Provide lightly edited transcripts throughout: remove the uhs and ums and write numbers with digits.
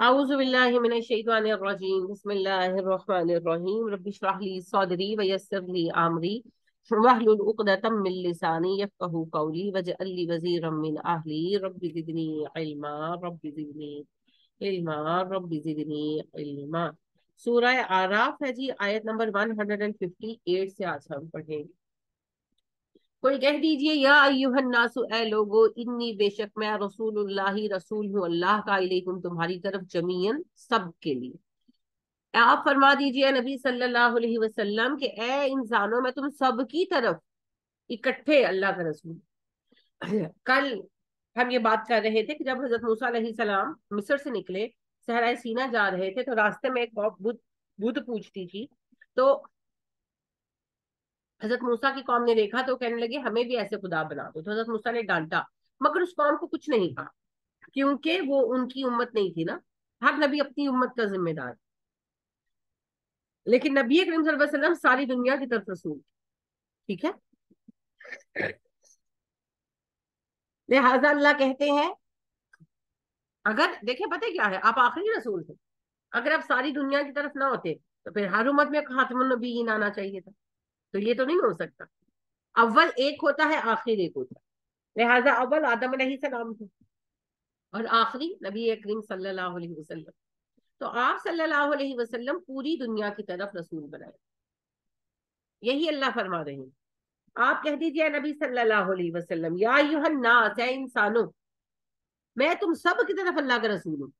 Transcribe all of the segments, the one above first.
أعوذ بالله من الشيطان الرجيم بسم الله الرحمن الرحيم رب اشرح لي صدري ويسر لي أمري واحلل عقدة من لساني يفقهوا قولي واجعل لي وزيرا من أهلي رب زدني علما رب زدني علما رب زدني علما سورہ آراف ہے جی، آیت نمبر 158 سے آج ہم پڑھیں گے۔ کوئی کہہ دیجئے یا ایوہ الناس، اے لوگو، انی بے شک میں رسول اللہ رسول ہوں اللہ کا، علیکم تمہاری طرف، جمیعاً سب کے لیے۔ آپ فرما دیجئے نبی صلی اللہ علیہ وسلم کہ اے انسانوں، میں تم سب کی طرف اکٹھے اللہ کا رسول۔ کل ہم یہ بات کر رہے تھے کہ جب حضرت موسیٰ علیہ السلام مصر سے نکلے، صحرائے سینا جا رہے تھے، تو راستے میں ایک بت پوچھتی تھی، تو حضرت موسیٰ کی قوم نے دیکھا تو کہنے لگے ہمیں بھی ایسے خدا بنا دو، تو حضرت موسیٰ نے ڈانٹا، مگر اس قوم کو کچھ نہیں کہا، کیونکہ وہ ان کی امت نہیں تھی نا۔ ہر نبی اپنی امت کا ذمہ دار، لیکن نبی کریم صلی اللہ علیہ وسلم ساری دنیا کی طرف رسول، ٹھیک ہے۔ لہٰذا اللہ کہتے ہیں اگر دیکھیں پتہ کیا ہے، آپ آخری رسول تھے، اگر آپ ساری دنیا کی طرف نہ ہوتے تو پھر ہر امت میں خاتم النبیین آنا چاہیے تھا، تو یہ تو نہیں ہو سکتا۔ اول ایک ہوتا ہے، آخر ایک ہوتا ہے، لہٰذا اول آدم علیہ السلام تھے اور آخری نبی کریم صلی اللہ علیہ وسلم، تو آپ صلی اللہ علیہ وسلم پوری دنیا کی طرف رسول بنائے، یہی اللہ فرما رہے ہیں۔ آپ کہہ دیجئے نبی صلی اللہ علیہ وسلم یا ایھا الناس، اے انسانوں، میں تم سب کی طرف اللہ کا رسول ہوں۔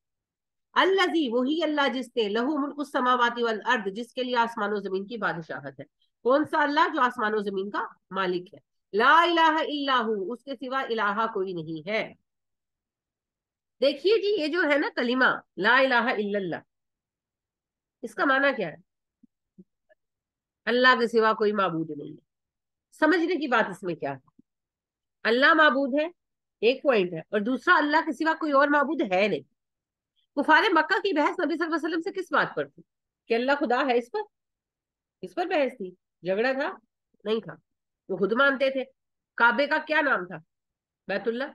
الذی، وہی اللہ جس نے، لہو ملک السماوات والارض، جس کے لیے آسمان و زمین کی بادشاہت ہے۔ کون سا اللہ؟ جو آسمان و زمین کا مالک ہے۔ لا الہ الا ہو، اس کے سوا الہ کوئی نہیں ہے۔ دیکھیے جی، یہ جو ہے نا کلمہ لا الہ الا اللہ، اس کا معنی کیا ہے؟ اللہ کے سوا کوئی معبود نہیں ہے۔ سمجھنے کی بات اس میں کیا ہے؟ اللہ معبود ہے، ایک پوائنٹ ہے، اور دوسرا اللہ کے سوا کوئی اور معبود ہے نہیں۔ کفار مکہ کی بحث نبی صلی اللہ علیہ وسلم سے کس بات پر تھی؟ کہ اللہ خدا ہے، اس پر بحث تھی، جھگڑا تھا نہیں تھا، وہ خود مانتے تھے۔ کعبے کا کیا نام تھا؟ بیت اللہ۔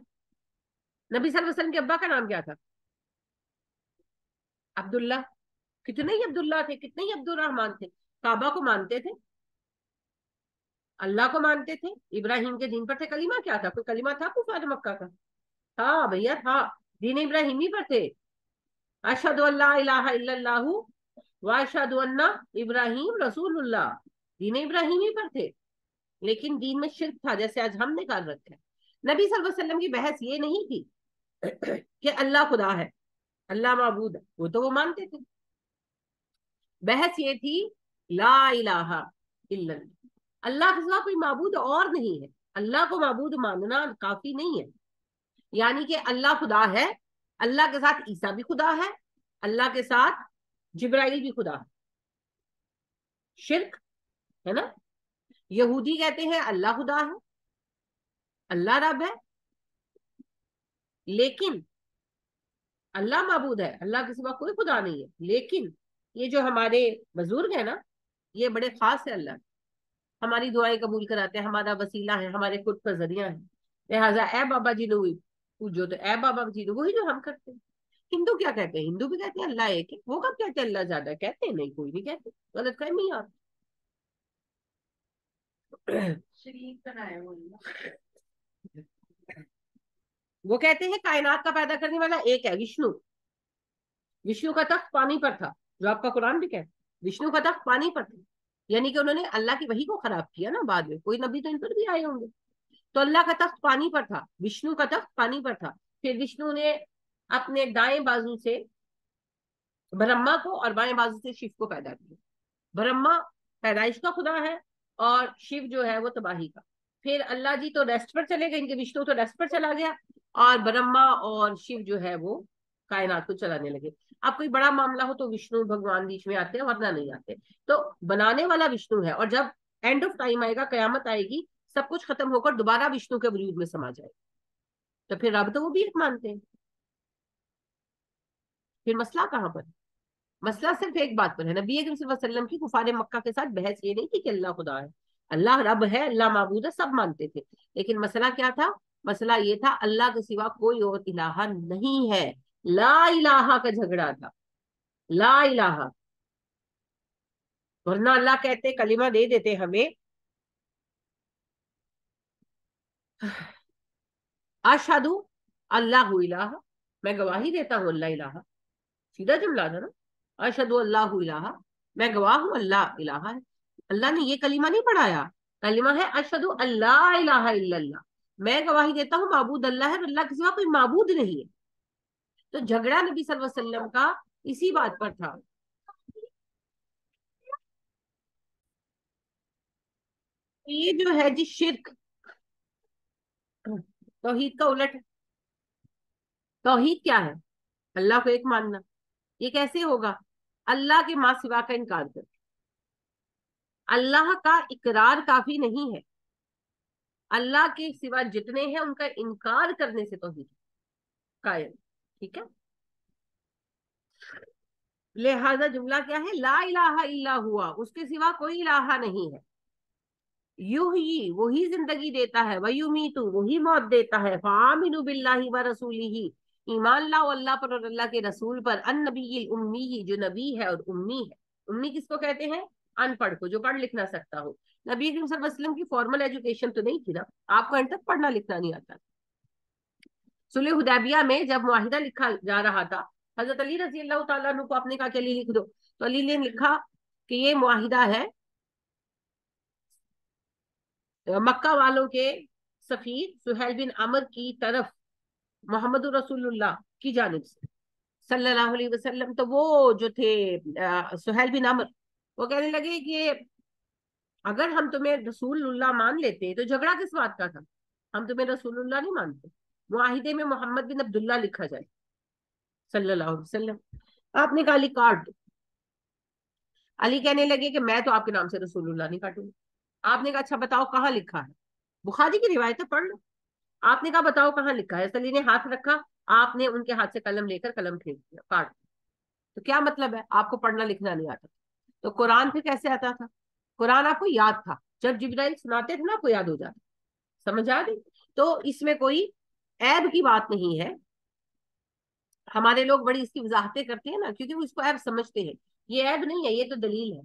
نبی صلی اللہ علیہ وسلم کے ابا کا نام کیا تھا؟ عبداللہ۔ کتنے ہی عبداللہ تھے، کتنے ہی عبد الرحمان تھے۔ کعبہ کو مانتے تھے، اللہ کو مانتے تھے، ابراہیم کے دین پر تھے۔ کلمہ کیا تھا؟ کوئی کلمہ تھا کفار مکہ کا؟ ہاں بھیا تھا، دین ابراہیمی پر تھے۔ اشہد ان لا الہ الا اللہ واشہد ان ابراہیم رسول اللہ، دین ابراہیمی پر تھے، لیکن دین میں شرک تھا، جیسے آج ہم نے کر رکھا ہے۔ نبی صلی اللہ علیہ وسلم کی بحث یہ نہیں تھی کہ اللہ خدا ہے، اللہ معبود ہے، وہ تو وہ مانتے تھے۔ بحث یہ تھی لا الہ الا اللہ، اللہ کے سوا کوئی معبود اور نہیں ہے۔ اللہ کو معبود ماننا کافی نہیں ہے، یعنی کہ اللہ خدا ہے، اللہ کے ساتھ عیسیٰ بھی خدا ہے، اللہ کے ساتھ جبرائیل بھی خدا ہے، شرک ہے نا۔ یہودی کہتے ہیں اللہ خدا ہے، اللہ رب ہے، لیکن اللہ معبود ہے، اللہ کے سوا کوئی خدا نہیں ہے۔ لیکن یہ جو ہمارے بزرگ ہیں نا، یہ بڑے خاص ہے، اللہ ہماری دعائیں قبول کراتے ہیں، ہمارا وسیلہ ہے، ہمارے خود کا ذریعہ ہے۔ لہٰذا اے بابا جی لو پوجو، تو اے بابا جی لو وہی جو ہم کرتے ہیں۔ ہندو کیا کہتے ہیں؟ ہندو بھی کہتے ہیں اللہ ایک ہے، وہ کب کہتے ہیں اللہ زیادہ؟ کہتے ہیں نہیں، کوئی نہیں کہتے، غلط فہمی آپ۔ وہ کہتے ہیں کائنات کا پیدا کرنے والا ایک ہے، وشنو۔ وشنو کا تخت پانی پر تھا، جو آپ کا قرآن بھی کہتا، وشنو کا تخت پانی پر تھا، یعنی کہ انہوں نے اللہ کی وحی کو خراب کیا نا، بعد میں کوئی نبی تو ان پر بھی آئے ہوں گے۔ تو اللہ کا تخت پانی پر تھا، وشنو کا تخت پانی پر تھا، پھر وشنو نے اپنے دائیں بازو سے برہما کو اور بائیں بازو سے شیو کو پیدا کیا۔ برہما پیدائش کا خدا ہے اور شیو جو ہے وہ تباہی کا۔ پھر اللہ جی تو ریسٹ پر چلے گئے، ان کے وشنو تو ریسٹ پر چلا گیا، اور برہما اور شیو جو ہے وہ کائنات کو چلانے لگے۔ اب کوئی بڑا معاملہ ہو تو وشنو بھگوان بیچ میں آتے ہیں، ورنہ نہیں آتے۔ تو بنانے والا وشنو ہے، اور جب اینڈ آف ٹائم آئے گا، قیامت آئے گی، سب کچھ ختم ہو کر دوبارہ وشنو کے وجود میں سما جائے، تو پھر رب تو وہ بھی ایک مانتے ہیں۔ پھر مسئلہ کہاں پر؟ مسئلہ صرف ایک بات پر ہے، نبی اکرم صلی اللہ علیہ وسلم کی کفار مکہ کے ساتھ بحث یہ نہیں تھی کہ اللہ خدا ہے، اللہ رب ہے، اللہ معبود ہے، سب مانتے تھے، لیکن مسئلہ کیا تھا؟ مسئلہ یہ تھا اللہ کے سوا کوئی اور الہ نہیں ہے، ला इलाहा का झगड़ा था, ला इलाहा। वरना अल्लाह कहते, कलिमा दे देते हमें, अशहदु अल्लाह इलाहा, मैं गवाही देता हूँ अल्लाह इलाहा। सीधा जुमला था ना, अशहदु अल्लाह इलाहा, मैं गवाह हूँ अल्लाह इलाहा है। अल्लाह ने ये कलिमा नहीं पढ़ाया, कलिमा है अशहदु अल्लाह इलाहा इल्लल्लाह, मैं गवाही देता हूँ माबूद अल्लाह है और अल्लाह के सिवा कोई माबूद नहीं है। तो झगड़ा नबी सल्लल्लाहु अलैहि वसल्लम का इसी बात पर था। ये जो है जी शिर्क, तौहीद का उलट है। तौहीद क्या है? अल्लाह को एक मानना। ये कैसे होगा? अल्लाह के माँ सिवा का इनकार कर। अल्लाह का इकरार काफी नहीं है, अल्लाह के सिवा जितने हैं उनका इनकार करने से तौहीद कायम। ठीक है, लिहाजा जुमला क्या है? ला इलाहा इल्ला हुआ, उसके सिवा कोई इलाहा नहीं है। युहयी, वही जिंदगी देता है, वयुमीतु, वही मौत देता है। फामिनु बिल्लाहि व रसूलिही, ईमान लाओ अल्लाह पर और अल्लाह के रसूल पर। अन नबील उम्मी ही, जो नबी है और उम्मी है। उम्मी किसको कहते हैं? अनपढ़ को, जो पढ़ लिख ना सकता हो। नबी करीम सल्लल्लाहु अलैहि वसल्लम की फॉर्मल एजुकेशन तो नहीं थी ना, आपको अंत तक पढ़ना लिखना नहीं आता। सुलह हुदैबिया में जब मुआहिदा लिखा जा रहा था, हजरत अली रजी अल्लाह तआला अन्हु को आपने कहा कि अली लिख दो, तो अली ने लिखा कि ये मुआहिदा है मक्का वालों के सफीर सुहैल बिन अमर की तरफ मोहम्मद रसूलुल्लाह की जानिब से सल्लल्लाहु अलैहि वसल्लम। तो वो जो थे सुहैल बिन अमर, वो कहने लगे कि अगर हम तुम्हें रसूलुल्लाह मान लेते तो झगड़ा किस बात का था? हम तुम्हें रसूलुल्लाह नहीं मानते, मुआहिदे में मोहम्मद बिन अब्दुल्ला लिखा जाए सल्लल्लाहु अलैहि वसल्लम। आपने कहा अली काट दो। अली कहने लगे कि मैं तो आपके नाम से रसूलुल्लाह नहीं काटूंगा। आपने कहा अच्छा बताओ कहाँ लिखा है? बुखारी की रिवायत है, पढ़ लो। आपने कहा बताओ कहाँ लिखा है? अली ने हाथ रखा, आपने उनके हाथ से कलम लेकर कलम फेंक दिया, काट। तो क्या मतलब है? आपको पढ़ना लिखना नहीं आता। तो कुरान फिर कैसे आता था? कुरान आपको याद था, जब जिब्राइल सुनाते थे ना आपको याद हो जाता। समझ आ गई? तो इसमें कोई ऐब की बात नहीं है। हमारे लोग बड़ी इसकी वजाहतें करते हैं ना, क्योंकि वो इसको ऐब समझते हैं। ये ऐब नहीं है, ये तो दलील है।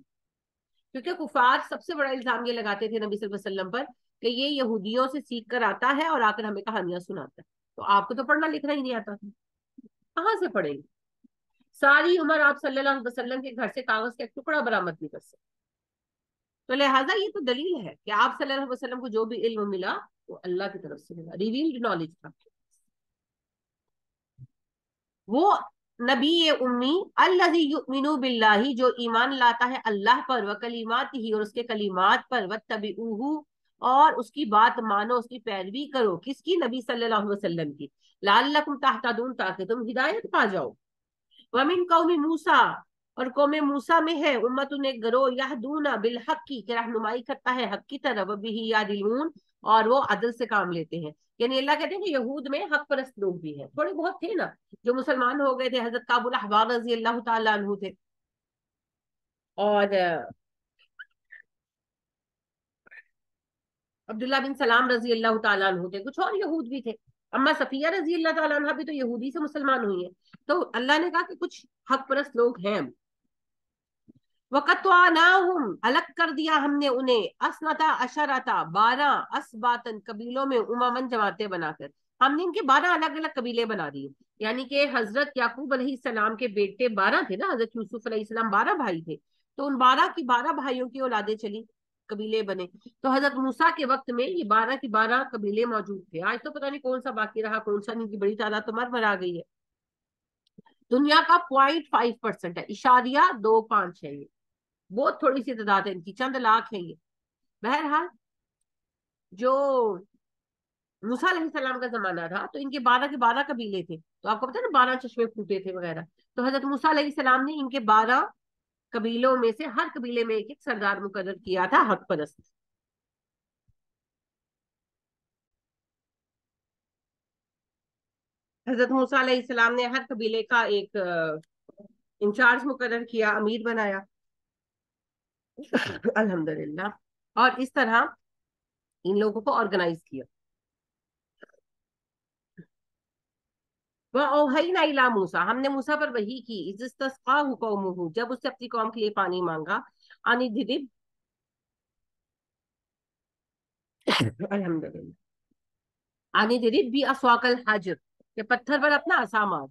क्योंकि कुफार सबसे बड़ा इल्जाम ये लगाते थे नबी सल्लल्लाहु अलैहि वसल्लम पर कि ये यहूदियों से सीख कर आता है और आकर हमें कहानियां सुनाता है। तो आपको तो पढ़ना लिखना ही नहीं आता था, कहाँ से पढ़ेंगे? सारी उम्र आप सल्लल्लाहु अलैहि वसल्लम के घर से कागज का एक टुकड़ा बरामद नहीं कर सकते। तो लिहाजा ये तो दलील है कि आप सल्लल्लाहु अलैहि वसल्लम को जो भी इल्म मिला वो अल्लाह की तरफ से मिला, रिवील्ड नॉलेज था। वो नबी उम्मी अल्लज़ी युमिनु बिल्लाही, जो ईमान लाता है अल्लाह पर, व कलिमातिही, और उसके कलिमात पर, वत्तबिऊहु, और उसकी बात मानो, उसकी पैरवी करो। किसकी? नबी सल्लल्लाहु अलैहि वसल्लम की। लअल्लकुम तहतदून, ताकि तुम हिदायत पा जाओ। वमिन कौमी मूसा, और कौमे मूसा में है उम्मतुन, एक गरोह, यहदूना बिल हक की, रहनुमाई करता है हक की तरफ, बिही यादिलून, और वो अदल से काम लेते हैं। यानी अल्लाह कहते हैं कि यहूद में हक परस्त लोग भी हैं, थोड़े बहुत थे ना जो मुसलमान हो गए थे। हजरत काबुल अहबार रजी अल्लाह तआला अन्हु थे, और अब्दुल्ला बिन सलाम रजी अल्लाह तआला अन्हु थे। कुछ और यहूद भी थे। अम्मा सफिया रजी अल्लाह तआला अन्हा भी तो यहूदी से मुसलमान हुई है। तो अल्लाह ने कहा कि कुछ हक परस्त लोग हैं। वक़त्तअनाहुम, अलग कर दिया हमने उन्हें, असनता अशरता, 12 असबातन, कबीलों में, उममन, जमातें बनाकर। हमने इनके 12 अलग अलग कबीले बना दिए। यानी कि हजरत याकूब अलैहिस्सलाम के बेटे 12 थे ना, हजरत यूसुफ अलैहिस्सलाम 12 भाई थे। तो उन 12 की 12 भाइयों की औलादें चली, कबीले बने। तो हजरत मूसा के वक्त में ये 12 की 12 कबीले मौजूद थे। आज तो पता नहीं कौन सा बाकी रहा कौन सा नहीं, की बड़ी तादाद तो मर मरा गई है। दुनिया का 0.5% है, इशारिया 25 है ये। बहुत थोड़ी सी तादाद है इनकी, चंद लाख है ये। बहरहाल, जो मूसा अलैहिस्सलाम का जमाना था तो इनके 12 के 12 कबीले थे। तो आपको पता है ना 12 चश्मे फूटे थे वगैरह। तो हजरत मूसा अलैहिस्सलाम ने इनके 12 कबीलों में से हर कबीले में एक एक सरदार मुकर्रर किया था, हक परस्त। हजरत मूसा अलैहिस्सलाम ने हर कबीले का एक इंचार्ज मुकर्रर किया, अमीर बनाया। अल्हम्दुलिल्लाह। और इस तरह इन लोगों को ऑर्गेनाइज किया। वअौहैना इला मूसा, हमने मूसा पर वही की, इज़ इस्तस्क़ाहु कौमुहु, जब उससे अपनी कौम के लिए पानी मांगा, अनिद्रिब, अल्हम्दुलिल्लाह, अनिद्रिब भी अस्वाकल हजर, के पत्थर पर अपना असा मार,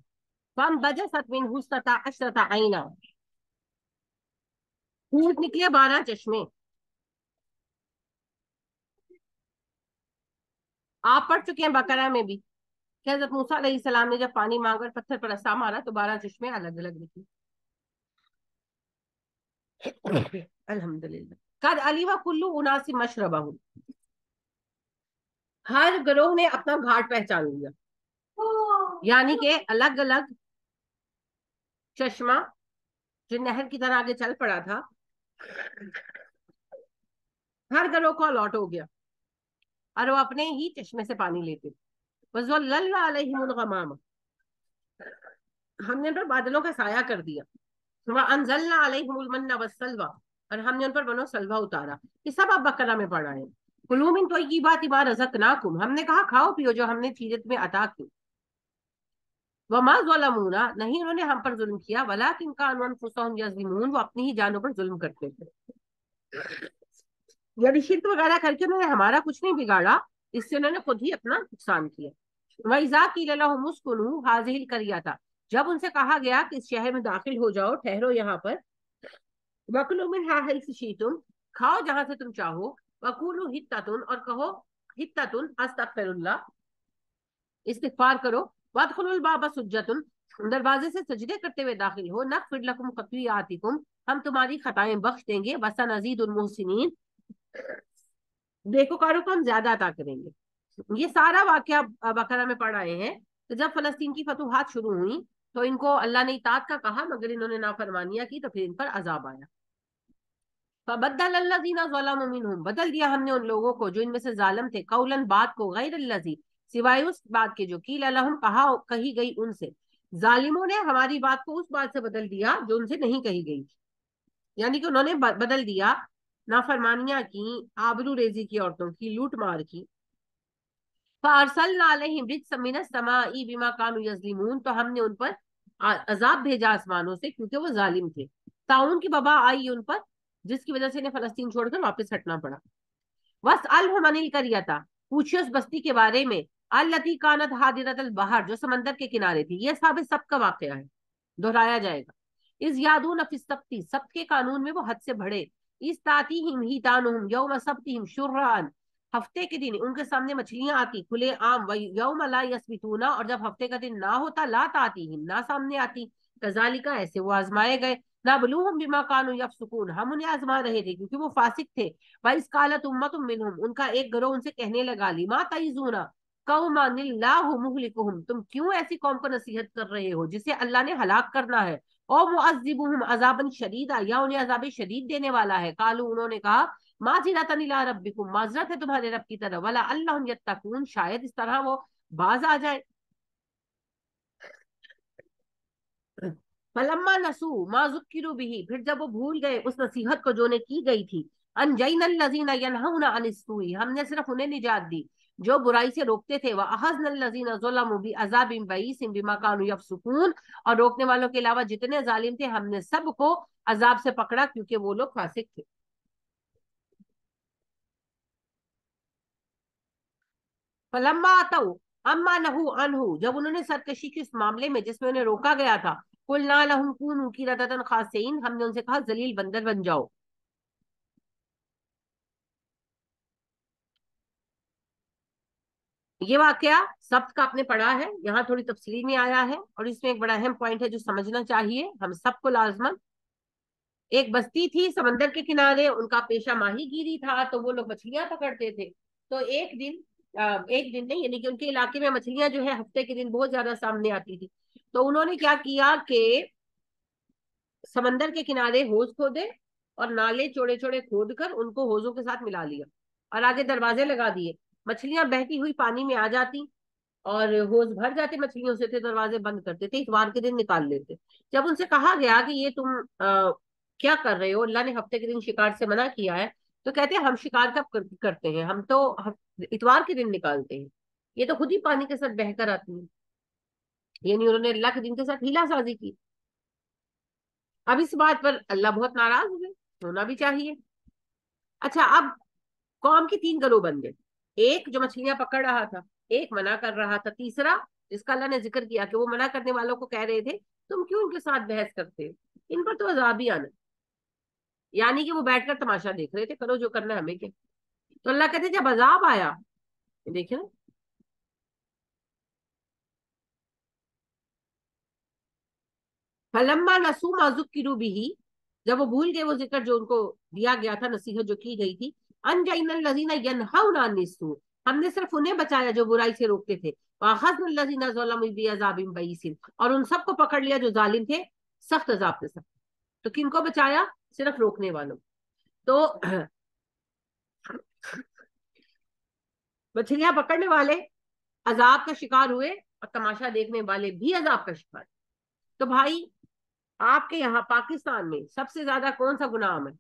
फम बजसत मिनहु इस्नता अशरता ऐना, फूट निकले 12 चश्मे। आप पढ़ चुके हैं बकरा में भी कि हज़रत मूसा अलैहिस्सलाम ने जब पानी मांगा और पत्थर पर असा मारा तो 12 चश्मे अलग अलग निकले। अल्हम्दुलिल्लाह। कद अलिमा कुल्लु उनासी मशरबहु, हर ग्रोह ने अपना घाट पहचान लिया, यानी कि अलग अलग चश्मा जो नहर की तरह आगे चल पड़ा था, हर ग्रोह को अलॉट हो गया और वो अपने ही चश्मे से पानी लेते। वज़ल्ललना अलैहिमुल गमाम, हमने उन पर बादलों का साया कर दिया। वअंज़लना अलैहिमुल मन्ना वस्सलवा, और हमने उन पर बनो सलवा उतारा। ये सब आप बकरा में पढ़ा है। कुलू मिन तय्यिबाति मा रज़क़नाकुम, हमने कहा खाओ पियो जो हमने चीज़ें तुम्हें अता की। वमा ज़लमूना, नहीं उन्होंने हम पर जुल्म किया, वलाकिन कानू अनफुसहुम यज़लिमून, वो अपनी ही जानों पर जुल्म करते थे। यानी शिरक वगैरह करके उन्होंने हमारा कुछ नहीं बिगाड़ा, इससे उन्होंने खुद ही अपना नुकसान किया। वइज़ा क़ील लहुम उस्कुनू हाज़िहिल क़रियता, जब उनसे कहा गया कि इस शहर में दाखिल हो जाओ, ठहरो यहाँ पर, वकुलू मिन्हा हैय्सु शि'तुम, खाओ जहां से तुम चाहो, वकूलू हित्ततुन, और कहो हित्ततुन अस्तगफिरुल्लाह, इस्तिगफार करो, वदखुलुल बाबा सुज्जतुन, दरवाजे से सजदे करते हुए दाखिल हो, नगफिर लकुम खतीआतिकुम, हम तुम्हारी खताएं बख्श देंगे, वसनज़ीदुल मुहसिनीन, नेकोकारों को हम ज्यादा अता करेंगे। ये सारा वाकया बकरा में पढ़ आए हैं। तो जब फलस्तीन की फतूहात शुरू हुई तो इनको अल्लाह ने इताअत का कहा, मगर इन्होंने नाफरमानियां की, तो फिर इन पर अजाब आया। फबद्दल अल्लज़ीना ज़लमू मिनहुम, बदल दिया हमने उन लोगों को जो इनमें से जालिम थे, कौलन बात को, गैर अल्लज़ी, सिवाय उस बात के जो कील लहुम कहा कही गई उनसे। जालिमों ने हमारी बात को उस बात से बदल दिया जो उनसे नहीं कही गई, यानी कि उन्होंने बदल दिया, नाफरमानियां की, आबरू रेजी की, औरतों की लूट मार की। फारसलना अलैहिम रिज्सम मिनस समाई बिमा कानू यज़लिमून, तो हमने उन पर अजाब भेजा आसमानों से क्योंकि वो जालिम थे। ताउन की वबा आई उन पर, जिसकी वजह से इन्हें फलस्तीन छोड़कर वापस हटना पड़ा। वस अलहुम अनिल करियता, पूछिए उस बस्ती के बारे में, अल्लती कानत हादिरतल बहर, जो समंदर के किनारे थी। ये सब सबका वाकया है, दोहराया जाएगा। इस यादून फिस सब्ती, सब्त के कानून में वो हद से बढ़े। इस तातीहिम हितानुहुम यौम सब्तिहिम शुर्रान, हफ्ते के दिन उनके सामने मछलियां आती खुले आम, व यौम ला यस्बितूना, और जब हफ्ते का दिन ना होता, ला तातीहिम, ना सामने आती। कजालिका, ऐसे वो आजमाए गए। ना बलूहुम बिमा कानू यफसुकून, हम उन्हें आजमा रहे थे क्योंकि वो फासिक थे। वइस कालत उम्मतुम मिनहुम, उनका एक गिरोह उनसे कहने लगा, लिमा तइजूना कौमानिल्लाहु मुहलिकुहुम, तुम क्यों ऐसी कौम को नसीहत कर रहे हो जिसे अल्लाह ने हलाक करना है। और मुअज़्ज़िबुहुम अज़ाबन शदीदा, या उन्हें अज़ाब शदीद देने वाला है। कालू, उन्होंने कहा, माज़िरतन इला रब्बिकुम, माज़रत है तुम्हारे रब की तरफ, वला अल्लाहुम यत्तकून, शायद इस तरह वो बाज आ जाए। फलम्मा नसू मा ज़ुक्किरू बिही, फिर जब वो भूल गए उस नसीहत को जो ने की गई थी, अनजैनल लज़ीना यनहौना अनिस्सूई, हमने सिर्फ उन्हें निजात दी जो बुराई से रोकते थे। व अखज़नल लज़ीना ज़लमू बिअज़ाबिन बईसिन बिमा कानू यफसुकून, और रोकने वालों के अलावा जितने जालिम थे हमने सबको अजाब से पकड़ा क्योंकि वो लोग फासिक थे। फलम्मा अतऊ अम्मा नहू अनहु, जब उन्होंने सरकशी की इस मामले में जिसमें उन्हें रोका गया था, कुलना लहुम कूनू कीरदतन खासिन, हमने उनसे कहा जलील बंदर बन जाओ। ये वाकया सब्त का आपने पढ़ा है, यहाँ थोड़ी तफसीली में आया है, और इसमें एक बड़ा अहम पॉइंट है जो समझना चाहिए हम सबको लाजमन। एक बस्ती थी समंदर के किनारे, उनका पेशा माहीगीरी था, तो वो लोग मछलियां पकड़ते थे। तो एक दिन नहीं, यानी कि उनके इलाके में मछलियां जो है हफ्ते के दिन बहुत ज्यादा सामने आती थी। तो उन्होंने क्या किया कि समंदर के किनारे होज खोदे और नाले चौड़े चौड़े खोद कर उनको होजों के साथ मिला लिया और आगे दरवाजे लगा दिए। मछलियां बहती हुई पानी में आ जाती और होज भर जाते मछलियों से, थे दरवाजे बंद करते थे, इतवार के दिन निकाल लेते। जब उनसे कहा गया कि ये तुम क्या कर रहे हो, अल्लाह ने हफ्ते के दिन शिकार से मना किया है, तो कहते हैं हम शिकार कब करते हैं, हम तो इतवार के दिन निकालते हैं, ये तो खुद ही पानी के साथ बहकर आती है। یعنی انہوں نے اللہ کے دین کے ساتھ ہیلا سازی کی. اب اس بات پر اللہ بہت ناراض ہوئے. ہونا بھی چاہیے. اچھا اب قوم کی تین گروہ بن گئے. ایک جو مچھلیاں پکڑ رہا تھا, ایک منع کر رہا تھا, تیسرا جس کا اللہ نے ذکر کیا کہ وہ منع کرنے والوں کو کہہ رہے تھے تم کیوں ان کے ساتھ بحث کرتے ہو, ان پر تو عذاب ہی آنا. یعنی کہ وہ بیٹھ کر تماشا دیکھ رہے تھے, کرو جو کرنا ہے ہمیں کیا. تو اللہ کہتے جب عذاب آیا, دیکھیں نا, فلما نسوا ما ذکروا به, جب وہ بھول گئے وہ ذکر جو ان کو دیا گیا تھا, نصیحت جو کی گئی تھی, انجینا الذین ینہون عن السوء, ہم نے صرف انہیں بچایا جو برائی سے روکتے تھے, واخذنا الذین ظلموا بعذاب بئیس, اور ان سب کو پکڑ لیا جو ظالم تھے سخت عذاب کے ساتھ. تو کن کو بچایا؟ صرف روکنے والوں. تو مچھلیاں پکڑنے والے عذاب کا شکار ہوئے اور تماشا دیکھنے والے بھی عذاب کا شکار. تو بھائی آپ کے یہاں پاکستان میں سب سے زیادہ کون سا گناہ عام ہے؟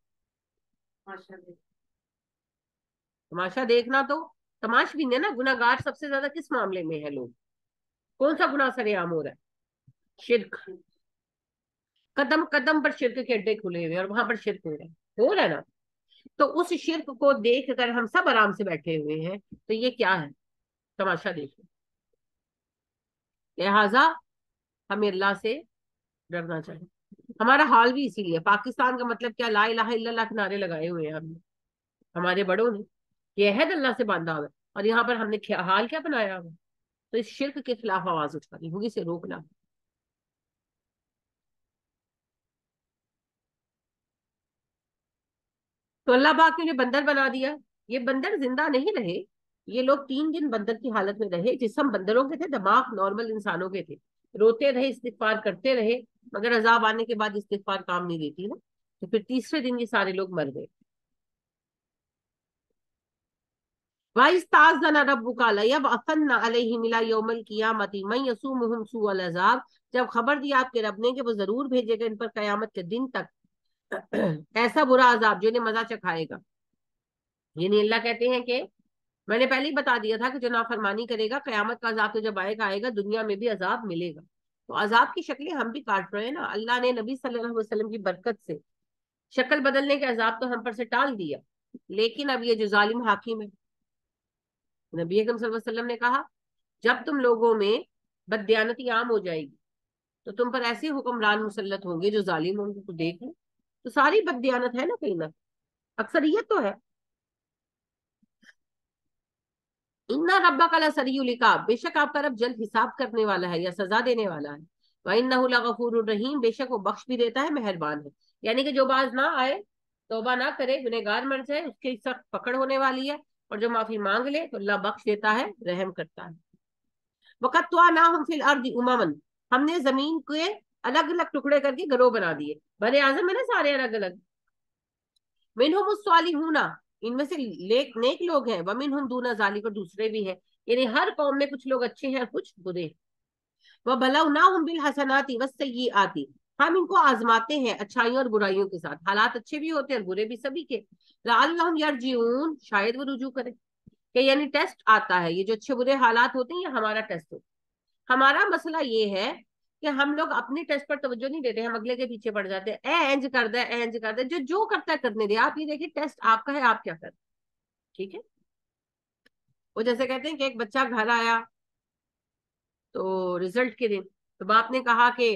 تماشا دیکھنا. تو تماش بھی نا, گناہ گار سب سے زیادہ کس معاملے میں ہے لوگ؟ کون سا گناہ سر عام ہو رہا ہے؟ شرک. قدم قدم پر شرک کے اڈے کھلے ہوئے اور وہاں پر شرک ہو رہا ہے نا. تو اس شرک کو دیکھ کر ہم سب آرام سے بیٹھے ہوئے ہیں, تو یہ کیا ہے؟ تماشا دیکھیں. لہذا ہمیں اللہ سے ڈرنا چاہیے. ہمارا حال بھی اسی لیے, پاکستان کا مطلب کیا, لا الہ الا اللہ کے نعرے لگائے ہوئے ہیں ہم نے, ہمارے بڑوں نے, یہ عہد اللہ سے باندھا ہوا ہے, اور یہاں پر ہم نے حال کیا بنایا ہوا. تو اس شرک کے خلاف آواز اٹھانی ہوگی, اسے روکنا. تو اللہ پاک نے جو بندر بنا دیا, یہ بندر زندہ نہیں رہے, یہ لوگ 3 دن بندر کی حالت میں رہے. جسم بندروں کے تھے, دماغ نارمل انسانوں کے تھے, روتے رہے, استغفار کرتے رہے, مگر عذاب آنے کے بعد استغفار کام نہیں دیتی نا. تو پھر تیسرے دن یہ سارے لوگ مر گئے. وَإِسْتَأْذَنَ رَبُّكَ لَيَبْعَثَنَّ عَلَيْهِمْ إِلَى يَوْمِ الْقِيَامَةِ مَن يَسُومُهُمْ سُوءَ الْعَذَابِ, جب خبر دیا آپ کے رب نے کہ وہ ضرور بھیجے گا ان پر قیامت کے دن تک ایسا برا عذاب جو انہیں مزہ چکھائے گا. یعنی اللہ کہتے ہیں کہ میں نے پہلے ہی بتا دیا تھا کہ جو نافرمانی کرے گا قیامت کا عذاب تو جب آئے گا دنیا میں بھی عذاب ملے گا. تو عذاب کی شکلیں ہم بھی کاٹ رہے ہیں نا. اللہ نے نبی صلی اللہ علیہ وسلم کی برکت سے شکل بدلنے کے عذاب تو ہم پر سے ٹال دیا, لیکن اب یہ جو ظالم حاکم ہے, نبی اکرم صلی اللہ علیہ وسلم نے کہا جب تم لوگوں میں بددیانتی عام ہو جائے گی تو تم پر ایسے حکمران مسلط ہوں گے جو ظالم ہوں گے. تو دیکھ لیں, تو ساری بددیانت ہے نا کہیں نہ, اکثریت تو ہے. اِنَّ رَبَّكَ لَسَرِيعُ الْعِقَابِ, بے شک آپ کا رب جلد حساب کرنے والا ہے یا سزا دینے والا ہے. وَإِنَّهُ لَغَفُورٌ رَحِيمٌ, بے شک وہ بخش بھی دیتا ہے, مہربان ہے. یعنی کہ جو باز نہ آئے, توبہ نہ کرے, گنہگار مر جائے, اس کی سخت پکڑ ہونے والی ہے, اور جو معافی مانگ لے تو اللہ بخش دیتا ہے, رحم کرتا ہے. وَقَطَّعْنَاهُمْ فِي الْأَرْضِ أُمَمًا, ہم نے زمین کے الگ الگ ٹکڑے کر کے گروہ بنا دیے. بر اعظم میں نا سارے الگ الگ. مِنْهُمُ الصَّالِحُونَ, ان میں سے نیک لوگ ہیں, وَمِنْهُمْ دُونَ ذَلِكَ, اور دوسرے بھی ہیں. یعنی ہر قوم میں کچھ لوگ اچھے ہیں, کچھ برے. وَبَلَوْنَاهُمْ بِالْحَسَنَاتِ وَالسَّيِّئَاتِ, ہم ان کو آزماتے ہیں اچھائیوں اور برائیوں کے ساتھ. حالات اچھے بھی ہوتے ہیں اور برے بھی, سبھی کے. لَعَلَّهُمْ يَرْجِعُونَ, شاید وہ رجوع کریں. کہ یعنی ٹیسٹ آتا ہے, یہ جو اچھے برے حالات ہوتے ہیں یہ ہمارا ٹیسٹ ہوتا ہے. ہمارا مسئلہ یہ ہے کہ ہم لوگ اپنے ٹیسٹ پر توجہ نہیں دیتے, ہم اگلے کے پیچھے پڑ جاتے ہیں. اینج کر دے, اینج کر دے, جو کرتا ہے کرنے دے. آپ یہ دیکھیں ٹیسٹ آپ کا ہے, آپ کیا کریں. ٹھیک ہے. وہ جیسے کہتے ہیں کہ ایک بچہ گھر آیا تو رزلٹ کے دن تو باپ نے کہا کہ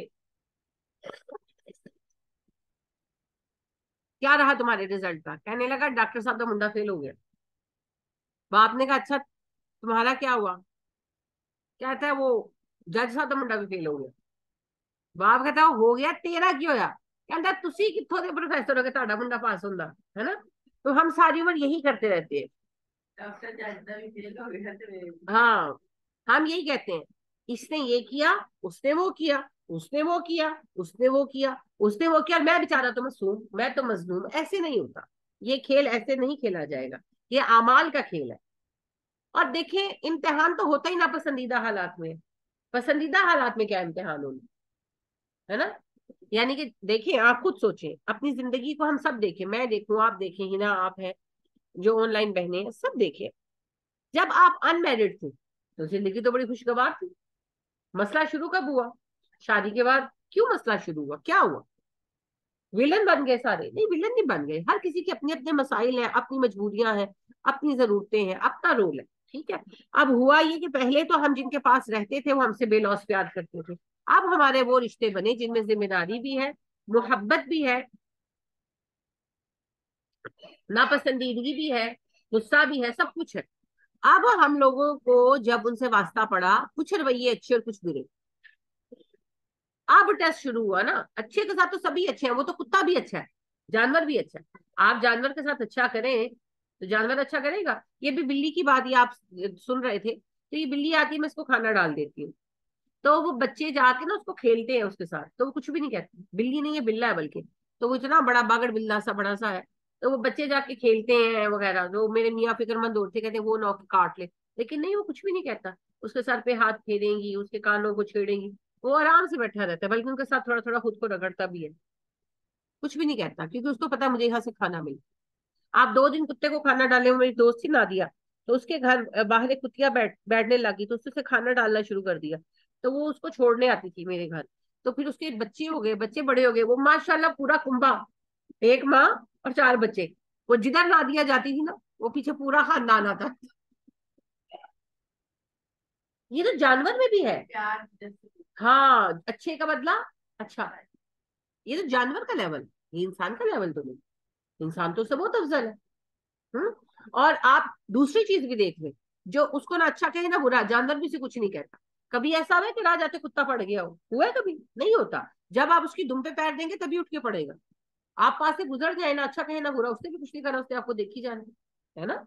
کیا رہا تمہارے رزلٹ کا. کہنے لگا ڈاکٹر صاحب کا منڈا فیل ہو گیا. باپ نے کہا اچھا تمہارا کیا ہوا. کہتا ہے وہ جج صاحب کا منڈا بھی فیل ہو گیا. باپ کہتا ہے ہو گیا, تیرا کی ہویا. کہتا تسی کتوں دے پروفیسر ہو کے تہاڈا منڈا پاس ہوندا ہے نا. تو ہم ساری عمر یہی کرتے رہتے ہیں. ہاں, ہم یہی کہتے ہیں اس نے یہ کیا, اس نے وہ کیا, اس نے وہ کیا, اس نے وہ کیا, اس نے وہ کیا, میں بیچارہ تو معصوم, میں تو مظلوم. ایسے نہیں ہوتا, یہ کھیل ایسے نہیں کھیلا جائے گا, یہ اعمال کا کھیل ہے. اور دیکھیں امتحان تو ہوتا ہی ناپسندیدہ حالات میں. پسندیدہ حالات میں کیا امتحان ہونا ہے نا. یعنی کہ دیکھیں, آپ خود سوچیں, اپنی زندگی کو ہم سب دیکھیں, میں دیکھوں, آپ دیکھیں, ہنا آپ ہیں, جو آن لائن بہنیں ہیں, سب دیکھیں. جب آپ ان میرڈ تھے تو زندگی تو بڑی خوشگوار تھی. मसला शुरू कब हुआ? शादी के बाद। क्यों मसला शुरू हुआ, क्या हुआ? विलन बन गए सारे? नहीं, विलन नहीं बन गए, हर किसी के अपने अपने मसाइल हैं, अपनी मजबूरियां हैं, अपनी जरूरतें हैं, अपना रोल है। ठीक है। अब हुआ ये कि पहले तो हम जिनके पास रहते थे वो हमसे बेलौस प्यार करते थे। अब हमारे वो रिश्ते बने जिनमें जिम्मेदारी भी है, मोहब्बत भी है, नापसंदीदगी भी है, गुस्सा भी है, सब कुछ है। अब हम लोगों को जब उनसे वास्ता पड़ा, कुछ रवैये अच्छे और कुछ बुरे, अब टेस्ट शुरू हुआ ना। अच्छे के साथ तो सभी अच्छे हैं, वो तो कुत्ता भी अच्छा है, जानवर भी अच्छा है। आप जानवर के साथ अच्छा करें तो जानवर अच्छा करेगा। ये भी बिल्ली की बात ये आप सुन रहे थे, तो ये बिल्ली आती है, मैं इसको खाना डाल देती हूँ, तो वो बच्चे जाके ना उसको खेलते हैं उसके साथ, तो वो कुछ भी नहीं कहते, बिल्ली नहीं है बिल्ला है बल्कि, तो वो इतना बड़ा बागड़ बिल्ला सा बड़ा सा है, तो वो बच्चे जाके खेलते हैं वगैरह, जो मेरे मियाँ फिक्रमंद होते कहते हैं वो नौ के काट ले, लेकिन नहीं, वो कुछ भी नहीं कहता। उसके सर पे हाथ फेरेंगी, उसके कानों को छेड़ेंगी, वो आराम से बैठा रहता है, बल्कि उनके साथ थोड़ा थोड़ा खुद को रगड़ता भी है, कुछ भी नहीं कहता, क्योंकि उसको पता है मुझे यहाँ से खाना मिले। आप 2 दिन कुत्ते को खाना डाले हो, मेरी दोस्त ही ना दिया, तो उसके घर बाहर एक कुतिया बैठने लगी, तो उसने उसे खाना डालना शुरू कर दिया, तो वो उसको छोड़ने आती थी मेरे घर। तो फिर उसके बच्चे हो गए, बच्चे बड़े हो गए, वो माशाल्लाह पूरा कुंभा, एक माँ और 4 बच्चे। वो जिधर नादिया जाती थी ना, वो पीछे पूरा खानदान आता। ये तो जानवर में भी है। हाँ, अच्छे का बदला अच्छा। ये तो जानवर का लेवल, ये इंसान का लेवल तो नहीं। इंसान तो सब बहुत अफजल है। हम्म। और आप दूसरी चीज भी देख लें, जो उसको ना अच्छा कहे ना बुरा, जानवर भी से कुछ नहीं कहता। कभी ऐसा हुआ है कि राह जाते कुत्ता पड़ गया हो? हुआ है कभी? नहीं होता। जब आप उसकी दुम पे पैर देंगे तभी उठ के पड़ेगा। आप पास से गुजर जाए ना, अच्छा कहे ना बुरा, उसने भी कुछ नहीं करा, उसने आपको देखी जाना है ना।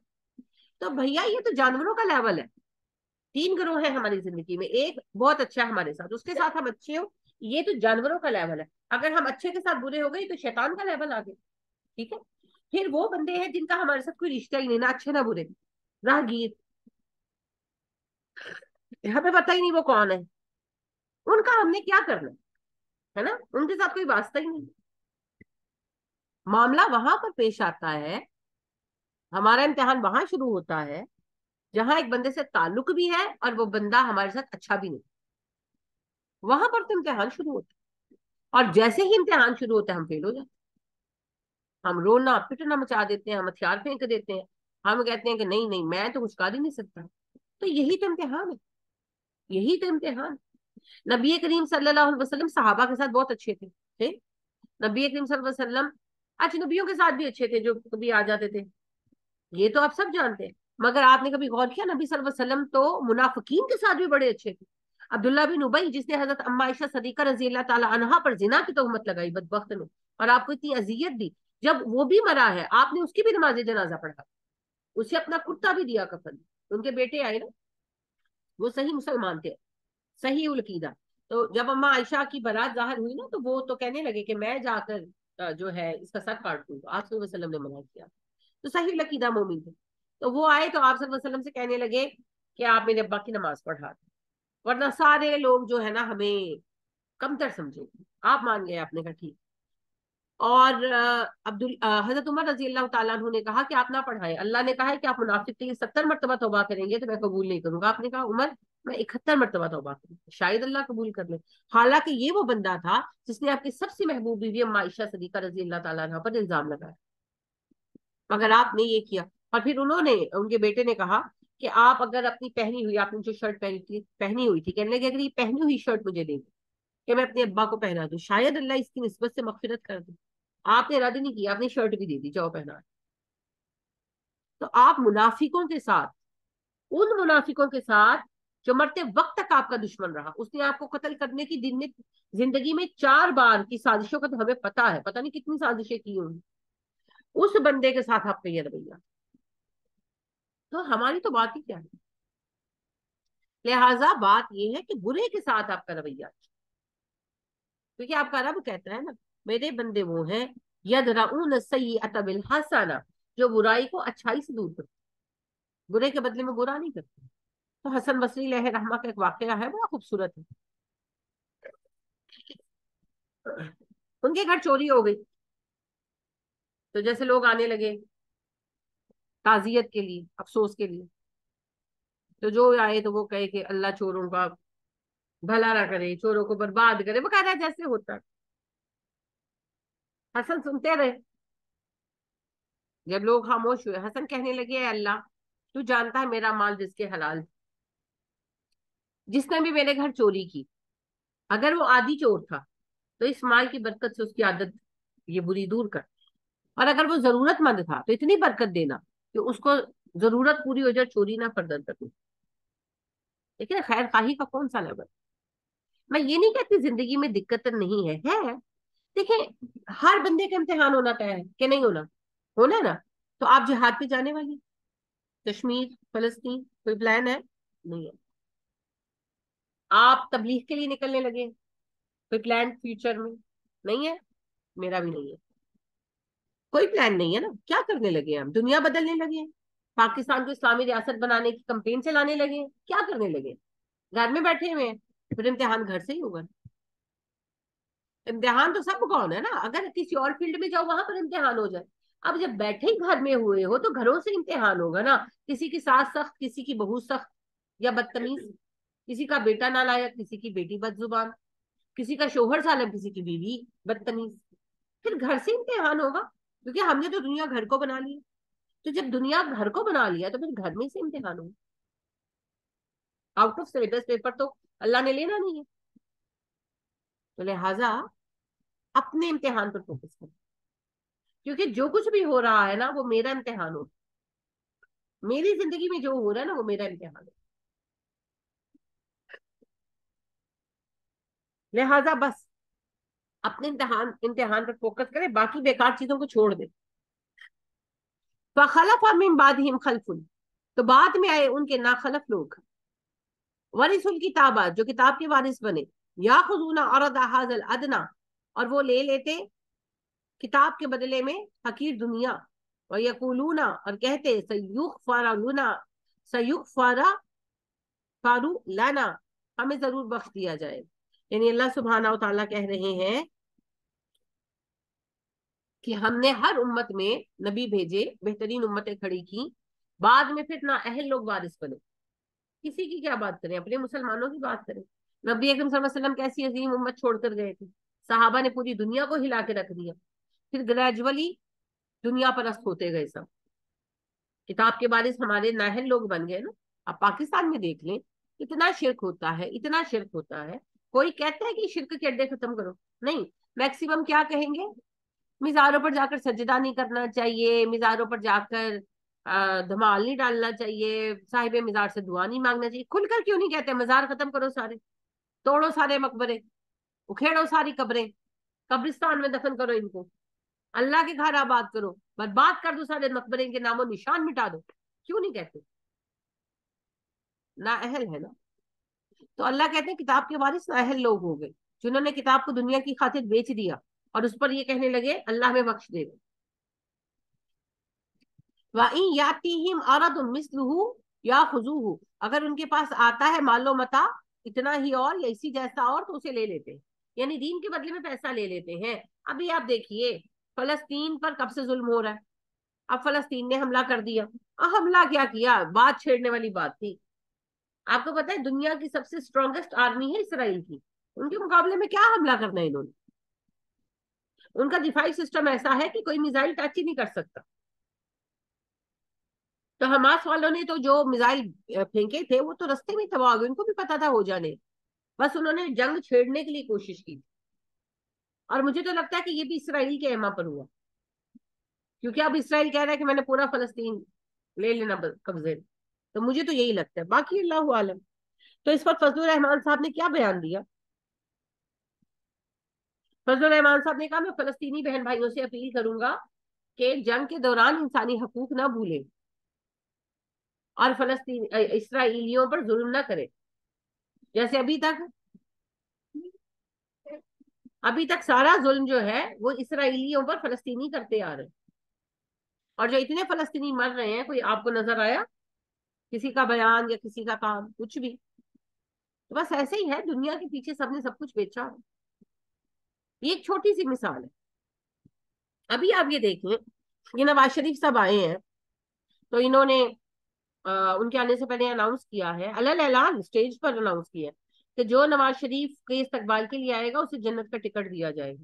तो भैया ये तो जानवरों का लेवल है। 3 ग्रोह है हमारी जिंदगी में, एक बहुत अच्छा है हमारे साथ, उसके साथ हम अच्छे हो, ये तो जानवरों का लेवल है। अगर हम अच्छे के साथ बुरे हो गए तो शैतान का लेवल आ गया। ठीक है। फिर वो बंदे हैं जिनका हमारे साथ कोई रिश्ता ही नहीं, ना अच्छे ना बुरे, राहगीर, हमें पता ही नहीं वो कौन है, उनका हमने क्या करना है ना, उनके साथ कोई वास्ता ही नहीं। मामला वहां पर पेश आता है, हमारा इम्तिहान वहां शुरू होता है जहां एक बंदे से ताल्लुक भी है और वो बंदा हमारे साथ अच्छा भी नहीं। वहां पर तो इम्तिहान शुरू होता है, और जैसे ही इम्तिहान शुरू होता है हम फेल हो जाते हैं, हम रोना पिटना मचा देते हैं, हम हथियार फेंक देते हैं, हम कहते हैं कि नहीं नहीं मैं तो कुछ कर ही नहीं सकता। तो यही तो इम्तिहान है, यही तो इम्तिहान। नबी करीम सल्लल्लाहु अलैहि वसल्लम सहाबा के साथ बहुत अच्छे थे। नबी करीम सल्लल्लाहु अलैहि वसल्लम अजनबियों के साथ भी अच्छे थे, जो कभी आ जाते थे, ये तो आप सब जानते हैं। मगर आपने कभी गौर किया, नबी सल्लल्लाहु अलैहि वसल्लम तो मुनाफिकीन के साथ भी बड़े अच्छे थे। अब्दुल्ला बिन उबई, जिसने हजरत अम्मा आयशा सदीका रजी अल्लाह ताला अन्हा पर जिना की तोहमत लगाई बदबख्त ने, और आपको इतनी अजियत दी, जब वो भी मरा है आपने उसकी भी नमाज जनाजा पढ़ा, उसे अपना कुर्ता भी दिया कफन। उनके बेटे आए ना, वो सही मुसलमान थे, सही उलकीदा। तो जब अम्मा आयशा की बारात जाहिर हुई ना, तो वो तो कहने लगे कि मैं जाकर जो है इसका सर काट दूं, तो आप सल्लल्लाहु अलैहि वसल्लम ने मना किया। तो सही लकीदा मोमिन थे। तो वो आए तो आप सल्लल्लाहु अलैहि वसल्लम से कहने लगे कि आप मेरे अब्बा की नमाज पढ़ा दें, वरना सारे लोग जो है ना हमें कमतर समझेंगे। आप मान गए, आपने कहा ठीक। और हजरत उमर रजी अल्लाह ताला अन्हु ने कहा कि आप ना पढ़ाएं, अल्लाह ने कहा है कि आप मुनाफिक के लिए 70 मरतबा तौबा करेंगे तो मैं कबूल नहीं करूंगा। आपने कहा उमर मैं 71 मरतबा तौबा करूंगा, शायद अल्लाह कबूल कर ले। हालांकि ये वो बंदा था जिसने आपकी सबसे महबूब बीवी अम्मा आयशा सदीका रजी अल्लाह ताला अन्हा पर इल्जाम लगाया, मगर आपने ये किया। और फिर उन्होंने, उनके बेटे ने कहा कि आप अगर अपनी पहनी हुई, आपने जो शर्ट पहनी हुई थी, कहने लगे अगर ये पहनी हुई शर्ट मुझे दे दे कि मैं अपने अब्बा को पहना दूं, शायद अल्लाह इसकी निस्बत से मगफिरत कर दे। आपने इरादा नहीं किया, आपने शर्ट भी दे दी, जाओ पहना। तो आप मुनाफिकों के साथ, उन मुनाफिकों के साथ जो मरते वक्त तक आपका दुश्मन रहा, उसने आपको कत्ल करने की दिन में जिंदगी में 4 बार की साजिशों का तो हमें पता है, पता नहीं कितनी साजिशें की होंगी, उस बंदे के साथ आपका ये रवैया, तो हमारी तो बात ही क्या है। लिहाजा बात ये है कि बुरे के साथ आपका रवैया, क्योंकि आपका रब कहता है ना, मेरे बंदे वो हैं यदरऊन सय्यअत बिल हसना, जो बुराई को अच्छाई से दूर करते, बुरे के बदले में बुरा नहीं करते। तो हसन बसरी लह रहमा का एक वाकया है, बड़ा खूबसूरत है। उनके घर चोरी हो गई, तो जैसे लोग आने लगे ताजियत के लिए, अफसोस के लिए, तो जो आए तो वो कहे कि अल्लाह चोरों का भला ना करे, चोरों को बर्बाद करे, वगैरह जैसे होता है। हसन सुनते रहे। जब लोग खामोश हुए, हसन कहने लगे, "ऐ अल्लाह, तू जानता है मेरा माल रिज़्क़ हलाल, जिसने भी मेरे घर चोरी की, अगर वो आदि चोर था तो इस माल की बरकत से उसकी आदत ये बुरी दूर कर, और अगर वो जरूरतमंद था तो इतनी बरकत देना कि उसको जरूरत पूरी हो जाए, चोरी ना फर्दर कर।" लेकिन खैर खाही का कौन सा लेवल। मैं ये नहीं कहती जिंदगी में दिक्कत नहीं है। देखिए, हर बंदे का इम्तिहान होना तय है कि नहीं होना, होना है ना। तो आप जिहाद पे जाने वाली, कश्मीर फलस्तीन, कोई प्लान है? नहीं है। आप तबलीग के लिए निकलने लगे, कोई प्लान फ्यूचर में? नहीं है। मेरा भी नहीं है। कोई प्लान नहीं है ना। क्या करने लगे हम? दुनिया बदलने लगे हैं, पाकिस्तान को इस्लामी रियासत बनाने की कंपेन चलाने लगे हैं, क्या करने लगे? घर में बैठे हुए हैं। फिर इम्तिहान घर से ही होगा। इम्तिहान तो सब कौन है ना, अगर किसी और फील्ड में जाओ वहां पर इम्तिहान हो जाए। अब जब बैठे ही घर में हुए हो तो घरों से इम्तिहान होगा ना। किसी की सास सख्त, किसी की बहू सख्त या बदतमीज, किसी का बेटा नालायक, किसी की बेटी बदजुबान, किसी का शोहर सालब, किसी की बीवी बदतमीज। फिर घर से इम्तिहान होगा, क्योंकि हमने तो दुनिया घर को बना लिया। तो जब दुनिया घर को बना लिया तो फिर घर में से इम्तिहान होगा। आउट ऑफ सिलेबस पेपर तो अल्लाह ने लेना नहीं है। तो लिहाजा अपने इम्तिहान पर फोकस करो, क्योंकि जो कुछ भी हो रहा है ना वो मेरा इम्तिहान हो। मेरी जिंदगी में जो हो रहा है ना वो मेरा इम्तिहान है। लिहाजा बस अपने इम्तिहान इम्तिहान पर फोकस करें, बाकी बेकार चीजों को छोड़ दे। फखलफ मिन बादिहिम खल्फुन, तो बाद में आए उनके नाखलफ लोग, वरिसुल किताबा, जो किताब के वारिस बने, या खुजूना अरदा हाजल अदना, और वो ले लेते किताब के बदले में हकीर दुनिया, और यकूलूना, और कहते, सयुख फारा लुना, सयुख फारा फारू लाना, हमें जरूर बख्श दिया जाए। यानी अल्लाह सुब्हाना व तआला कह रहे हैं कि हमने हर उम्मत में नबी भेजे, बेहतरीन उम्मतें खड़ी की, बाद में फिर ना अहल लोग वारिस बने। किसी की क्या बात करें, अपने मुसलमानों की बात करें। नबी अकरम सल्लल्लाहु अलैहि वसल्लम कैसी अजीम उम्मत छोड़कर गए थे, सहाबा ने पूरी दुनिया को हिला के रख दिया। फिर ग्रेजुअली दुनिया परस्त होते गए सब, किताब के बारिस हमारे नाहल लोग बन गए ना। अब पाकिस्तान में देख लें, इतना शिरक होता है, इतना शिरक होता है। कोई कहता है कि शिरक के अड्डे खत्म करो, नहीं। मैक्सिमम क्या कहेंगे, मिजारों पर जाकर सजदा नहीं करना चाहिए, मिजारों पर जाकर धमाल नहीं डालना चाहिए, साहिबे मिजार से दुआ नहीं मांगना चाहिए। खुलकर क्यों नहीं कहते मजार खत्म करो सारे, तोड़ो सारे मकबरे, उखेड़ो सारी कब्रें, कब्रिस्तान में दफन करो इनको, अल्लाह के घर आबाद करो, बर्बाद कर दो सारे मकबरे, इनके नामो निशान मिटा दो। क्यों नहीं कहते? ना अहल है ना। तो अल्लाह कहते हैं किताब के वारिस ना अहल लोग हो गए, जिन्होंने किताब को दुनिया की खातिर बेच दिया और उस पर ये कहने लगे अल्लाह में बख्श देगा। वइन यातीहिम अरदुम मिस्लुहु या खुजुहु, अगर उनके पास आता है मालो मता इतना ही और या इसी जैसा और, तो उसे ले लेते हैं। यानी दीन के बदले में पैसा ले लेते हैं। अभी आप देखिए, फलस्तीन पर कब से जुल्म हो रहा है। अब फलस्तीन ने हमला कर दिया। हमला क्या किया, बात छेड़ने वाली बात थी। आपको पता है दुनिया की सबसे स्ट्रॉन्गेस्ट आर्मी है इसराइल की, उनके मुकाबले में क्या हमला करना है इन्होंने। उनका दिफाई सिस्टम ऐसा है कि कोई मिसाइल टच ही नहीं कर सकता। तो हमास वालों ने तो जो मिसाइल फेंके थे वो तो रास्ते में तबाह हो गए, उनको भी पता था हो जाने। बस उन्होंने जंग छेड़ने के लिए कोशिश की। और मुझे तो लगता है कि ये भी इसराइल के एमा पर हुआ, क्योंकि अब इसराइल कह रहा है कि मैंने पूरा फलस्तीन ले लेना कब्जे में। तो मुझे तो यही लगता है, बाकी अल्लाह आलम। तो इस पर फजलुर रहमान साहब ने क्या बयान दिया। फजलुर रहमान साहब ने कहा, मैं फलस्तीनी बहन भाइयों से अपील करूंगा कि जंग के दौरान इंसानी हकूक ना भूलें और फलस्तीन इसराइलियों पर जुल्म ना करें। जैसे अभी तक सारा जुल्म जो है वो इसराइलियों पर फलस्तीनी करते आ रहे हैं। और जो इतने फलस्तीनी मर रहे हैं, कोई आपको नजर आया किसी का बयान या किसी का काम, कुछ भी? तो बस ऐसे ही है, दुनिया के पीछे सबने सब कुछ बेचा है। ये एक छोटी सी मिसाल है। अभी आप ये देखें, ये नवाज शरीफ साहब आए हैं, तो इन्होंने उनके आने से पहले अनाउंस किया है, अलल ऐलान स्टेज पर अनाउंस किया है کہ جو نواز شریف کے استقبال کے لیے آئے گا اسے جنت کا ٹکٹ دیا جائے گا،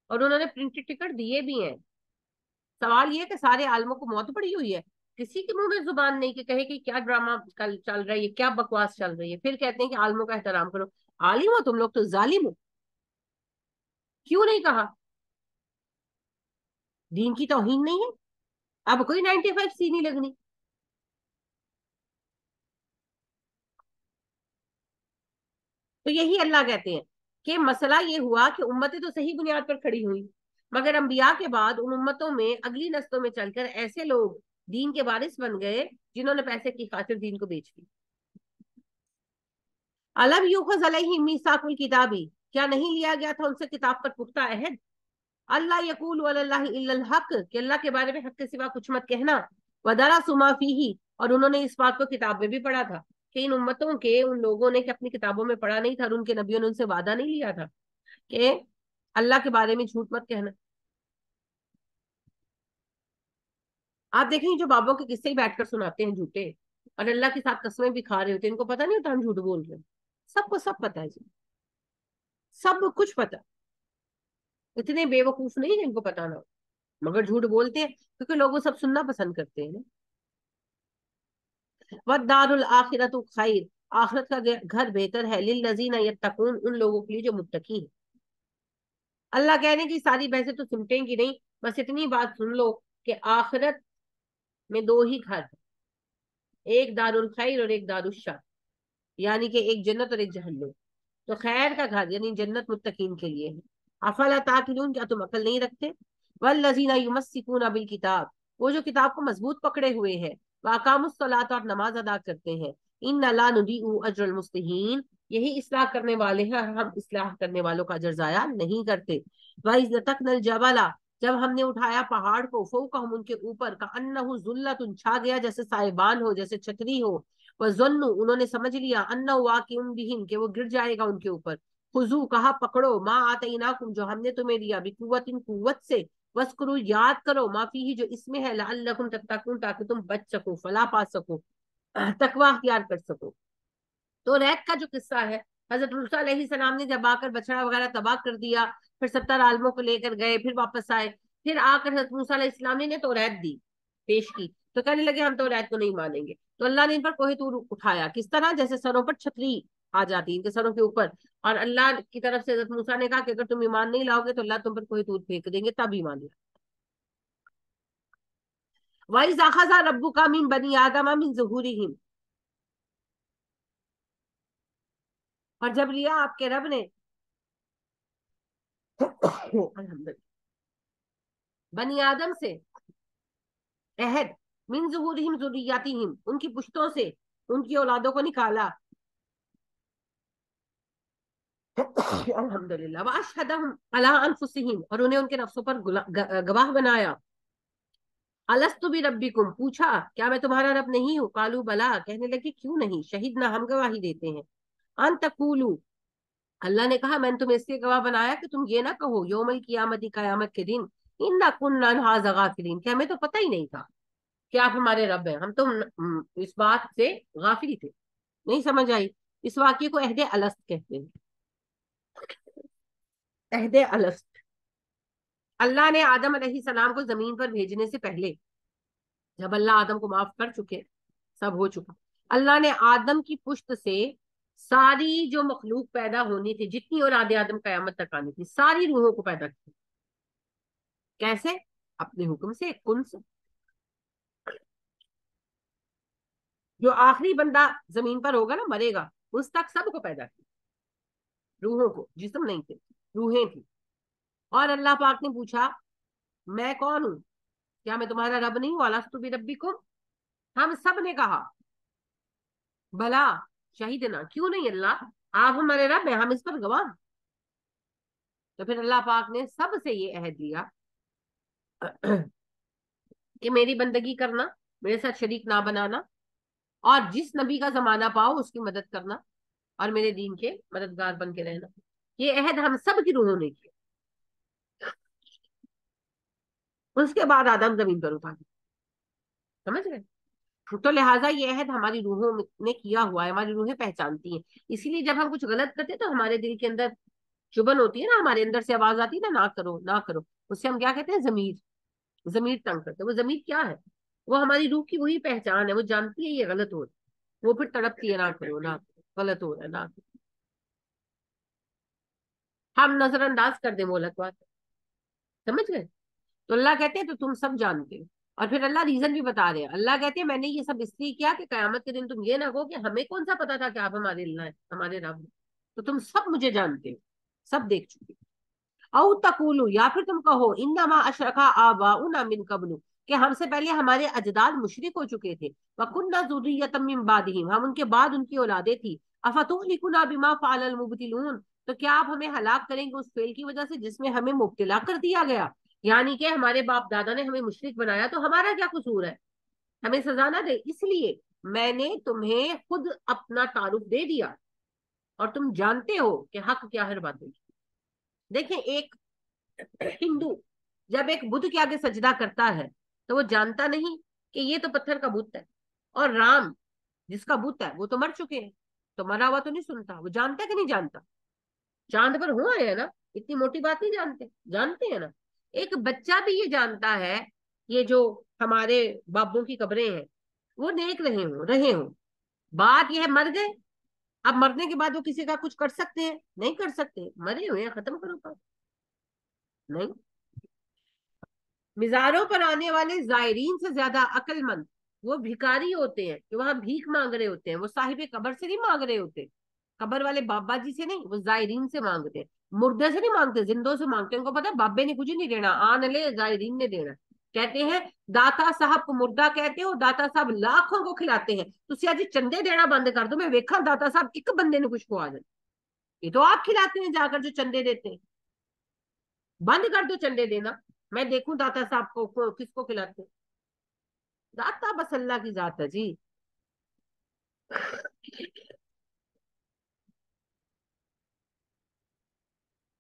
اور انہوں نے پرنٹڈ ٹکٹ دیے بھی ہیں۔ سوال یہ ہے کہ سارے عالموں کو موت پڑی ہوئی ہے، کسی کے منہ میں زبان نہیں کہ کہے کہ کیا ڈرامہ کل چل رہا ہے، یہ کیا بکواس چل رہی ہے، پھر کہتے ہیں کہ عالموں کا احترام کرو۔ عالم ہو تم لوگ تو ظالم ہو، کیوں نہیں کہا؟ دین کی توہین نہیں ہے؟ اب کوئی 95 سی نہیں لگنی۔ تو یہی اللہ کہتے ہیں کہ مسئلہ یہ ہوا کہ امتیں تو صحیح بنیاد پر کھڑی ہوئی، مگر انبیاء کے بعد ان امتوں میں اگلی نسلوں میں چل کر ایسے لوگ دین کے وارث بن گئے جنہوں نے پیسے کی خاطر دین کو بیچ دی۔ الم یوخذ علیہم میثاق الکتابی، کیا نہیں لیا گیا تھا ان سے کتاب پر پختہ عہد؟ اللہ یقول علی اللہ الا الحق، کہ اللہ کے بارے میں حق کے سوا کچھ مت کہنا۔ ودرسوا ما فیہ، اور انہوں نے اس بات کو کتاب میں بھی پڑھا تھا کہ ان امتوں کے ان لوگوں نے کہ اپنی کتابوں میں پڑھا نہیں تھا، اور ان کے نبیوں نے ان سے وعدہ نہیں لیا تھا کہ اللہ کے بارے میں جھوٹ مت کہنا۔ آپ دیکھیں جو بابوں کے قصے ہی بیٹھ کر سناتے ہیں جھوٹے، اور اللہ کے ساتھ قسمیں بھی کھا رہے ہوتے ہیں، ان کو پتہ نہیں ہوتا ہم جھوٹ بول رہے ہیں؟ سب کو سب پتہ ہے جی، سب کچھ پتہ، اتنے بے وقوف نہیں جن کو پتہ نہ ہو، مگر جھوٹ بولتے ہیں کیونکہ لوگ وہ سب سننا پسند کرتے ہیں نا۔ والدار الآخرۃ خیر، آخرت کا گھر بہتر ہے للذین یتقون، ان لوگوں کے لیے جو متقی ہیں۔ اللہ کہنے کی ساری بحثیں تو سمٹیں گی نہیں، بس اتنی بات سن لو کہ آخرت میں دو ہی گھر ہیں، ایک دار الخیر اور ایک دار الشر، یعنی کہ ایک جنت اور ایک جہنم۔ تو خیر کا گھر یعنی جنت متقین کے لیے ہے۔ افلا تعقلون، کیا تم عقل نہیں رکھتے؟ والذین یمسکون بالکتاب، وہ جو کتاب کو مضبوط پکڑے ہوئے ہیں، واقاموا الصلاۃ، اور نماز ادا کرتے ہیں، ان لا نضیع اجر المصلحین، یہی اصلاح کرنے والے ہیں، ہم اصلاح کرنے والوں کا اجر ضائع نہیں کرتے۔ وَإِذْ نَتَقْنَا الْجَبَلَ، جب ہم نے اٹھایا پہاڑ کو، فوقہم ان کے اوپر، کأنہ ذلۃ، چھا گیا جیسے سائبان ہو، جیسے چھتری ہو، وَظَنُّوا، انہوں نے سمجھ لیا، انہ واقع بہم، کہ وہ گر جائے گا ان کے اوپر، خذو، کہا پکڑو، ما آتیناکم، جو ہم نے تمہیں دیا، بقوت، قوت سے، وَاسْكُرُوا، یاد کرو، ما فیہ، جو اس میں ہے، لعلکم تتقون، تاکہ تم بچ سکو، فلاح پا سکو، تقوی اختیار کر سکو۔ تو ریت کا جو قصہ ہے، حضرت موسیٰ علیہ السلام نے جب آ کر بچڑا وغیرہ تباہ کر دیا، پھر 70 عالموں کو لے کر گئے، پھر واپس آئے، پھر آ کر حضرت موسیٰ علیہ السلام نے تو ریت دی، پیش کی، تو کہنے لگے ہم تو ریت کو نہیں مانیں گے۔ تو اللہ نے ان پر کوہ طور اٹھایا، کس طرح؟ جیسے سروں پر چھتری آ جاتی ان کے سروں کے اوپر، اور اللہ کی طرف سے حضرت موسیٰ نے کہا کہ اگر تم ایمان نہیں لاؤ گے تو اللہ تم پر کوہ طور پھینک دیں گے، تب ایمان لاؤ۔ وَإِذْ أَخَذَ رَبُّكَ مِن بَنِي آدَمَ مِن ظُهُورِهِمْ، اور جب لیا آپ کے رب نے الحمدللہ بنی آدم سے عہد، من ظہورہم، ذریاتہم، ان کی پشتوں سے، ان کی اولادوں کو نکالا، الحمدللہ، واشہدہم علی انفسہم، اور انہیں ان کے نفسوں پر گواہ بنایا، الست بربکم، پوچھا کیا میں تمہارا رب نہیں ہوں؟ قالوا بلا، کہنے لگے کیوں نہیں، شہدنا، ہم گواہی دیتے ہیں، ان تقولوا، اللہ نے کہا میں نے تمہیں اس لیے گواہ بنایا کہ تم یہ نہ کہو یوم القیامت، قیامت کے دن، انا کننا عن ھذا غافلین، کہ ہمیں تو پتہ ہی نہیں تھا کہ آپ ہمارے رب ہیں، ہم تو اس بات سے غافل تھے، نہیں سمجھ آئی۔ اس واقعے کو عہد الست کہتے ہیں، عہد الست۔ اللہ نے آدم علیہ السلام کو زمین پر بھیجنے سے پہلے، جب اللہ آدم کو معاف کر چکے، سب ہو چکا، اللہ نے آدم کی پشت سے ساری جو مخلوق پیدا ہونی تھی، جتنی اولاد آدم قیامت تک آنی تھی، ساری روحوں کو پیدا کیا۔ کیسے؟ اپنے حکم سے، کن سے۔ جو آخری بندہ زمین پر ہوگا نا، مرے گا، اس تک سب کو پیدا کیا، روحوں کو، جسم نہیں تھے، روحیں تھی۔ اور اللہ پاک نے پوچھا میں کون ہوں؟ کیا میں تمہارا رب نہیں ہوں؟ الست بربکم، ہم سب نے کہا بلا شہیدنا، کیوں نہیں اللہ، آپ ہمارے رب ہیں، ہم اس پر گواہ۔ تو پھر اللہ پاک نے سب سے یہ عہد لیا کہ میری بندگی کرنا، میرے ساتھ شریک نہ بنانا، اور جس نبی کا زمانہ پاؤ اس کی مدد کرنا، اور میرے دین کے مددگار بن کے رہنا۔ یہ عہد ہم سب کی روحوں نے کیا۔ اس کے بعد آدم زمین پر اٹھا دیا، سمجھ گئے؟ تو لہٰذا یہ عہد ہماری روحوں نے کیا ہوا ہے، ہماری روحیں پہچانتی ہیں. اسی لیے جب ہم کچھ غلط کرتے ہیں تو ہمارے دل کے اندر چبن ہوتی ہے نا، ہمارے اندر سے آواز آتی ہے نا، نہ کرو نہ کرو. اس سے ہم کیا کہتے ہیں؟ ضمیر تنگ کرتے ہیں. وہ ضمیر کیا ہے؟ وہ ہماری روح کی وہی پہچان ہے، وہ جانتی ہے یہ غلط ہو رہا ہے، وہ پھر تڑپتی ہے، نہ کرو نہ کرو، غلط ہو رہا ہے نہ کرو. ہم نظر انداز کر دیں مولک بات. سمجھ گئے؟ تو اللہ کہتے ہیں تو تم سب جانتے ہو. اور پھر اللہ ریزن بھی بتا رہے ہیں. اللہ کہتے ہیں میں نے یہ سب اس لیے کیا کہ قیامت کے دن تم یہ نہ کہو کہ ہمیں کون سا پتا تھا کہ آپ ہمارے اللہ ہیں، ہمارے رب ہیں. تو تم سب مجھے جانتے ہو، سب دیکھ چکے. او تقولو، یا پھر تم کہو انما اشرکا آباؤنا من قبل، کہ ہم سے پہلے ہمارے اجداد مشرک ہو چکے تھے. وَكُنَّا ذُرِّيَّةً مِّن بَعْدِهِمْ، ہم ان کے بعد ان کی اولادیں تھی. أَفَتُهْلِكُنَا بِمَا فَعَلَ الْمُبْطِلُونَ، تو کیا آپ ہمیں ہلاک کریں گے اس فعل کی وجہ سے جس میں ہمیں مبتلا کر دیا گیا؟ یعنی کہ ہمارے باپ دادا نے ہمیں مشرک بنایا تو ہمارا کیا قصور ہے؟ ہمیں سزا نہ دے. اس لیے میں نے تمہیں خود اپنا تعارف دے دیا اور تم جانتے ہو کہ حق کیا ہے باطل. دیکھیں، ایک ہندو جب ایک بدھ کے آگے سجدہ کرتا ہے تو وہ جانتا نہیں کہ یہ تو پتھر کا بت ہے، اور رام جس کا بت ہے وہ تو مر چکے ہیں. تو مرا ہوا تو نہیں سنتا، وہ جانتا کہ نہیں جانتا؟ چاند پر ہوا ہے نا، اتنی موٹی بات نہیں جانتے، جانتے ہیں نا. ایک بچہ بھی یہ جانتا ہے یہ جو ہمارے بابوں کی قبریں ہیں وہ نیک رہے ہوں. بات یہ ہے مر گئے، اب مرنے کے بعد وہ کسی کا کچھ کر سکتے ہیں؟ نہیں کر سکتے. مرے ہوئے ہیں، ختم کرو بات. نہیں. مزاروں پر آنے والے زائرین سے زیادہ عقل مند وہ بھکاری ہوتے ہیں کہ وہاں بھیک مانگ رہے ہوتے ہیں. وہ صاحب قبر سے نہیں مانگ رہے ہوتے، قبر والے بابا جی سے نہیں، وہ زائرین سے مانگتے ہیں. مردے سے نہیں مانگتے، زندوں سے مانگتے ہیں. ان کو پتا بابے نے کچھ نہیں دینا، آن لے زائرین نے دینا. کہتے ہیں داتا صاحب کو مردہ کہتے ہو، داتا صاحب لاکھوں کو کھلاتے ہیں. تو جی چندے دینا بند کر دو، میں ویکھا داتا صاحب ایک بندے نے کچھ کھوا جائے. یہ تو آپ کھلاتے ہیں جا کر جو چندے دیتے ہیں. بند کر دو چندے دینا، میں دیکھوں داتا صاحب کو کس کو کھلاتے. داتا بس اللہ کی ذات ہے جی.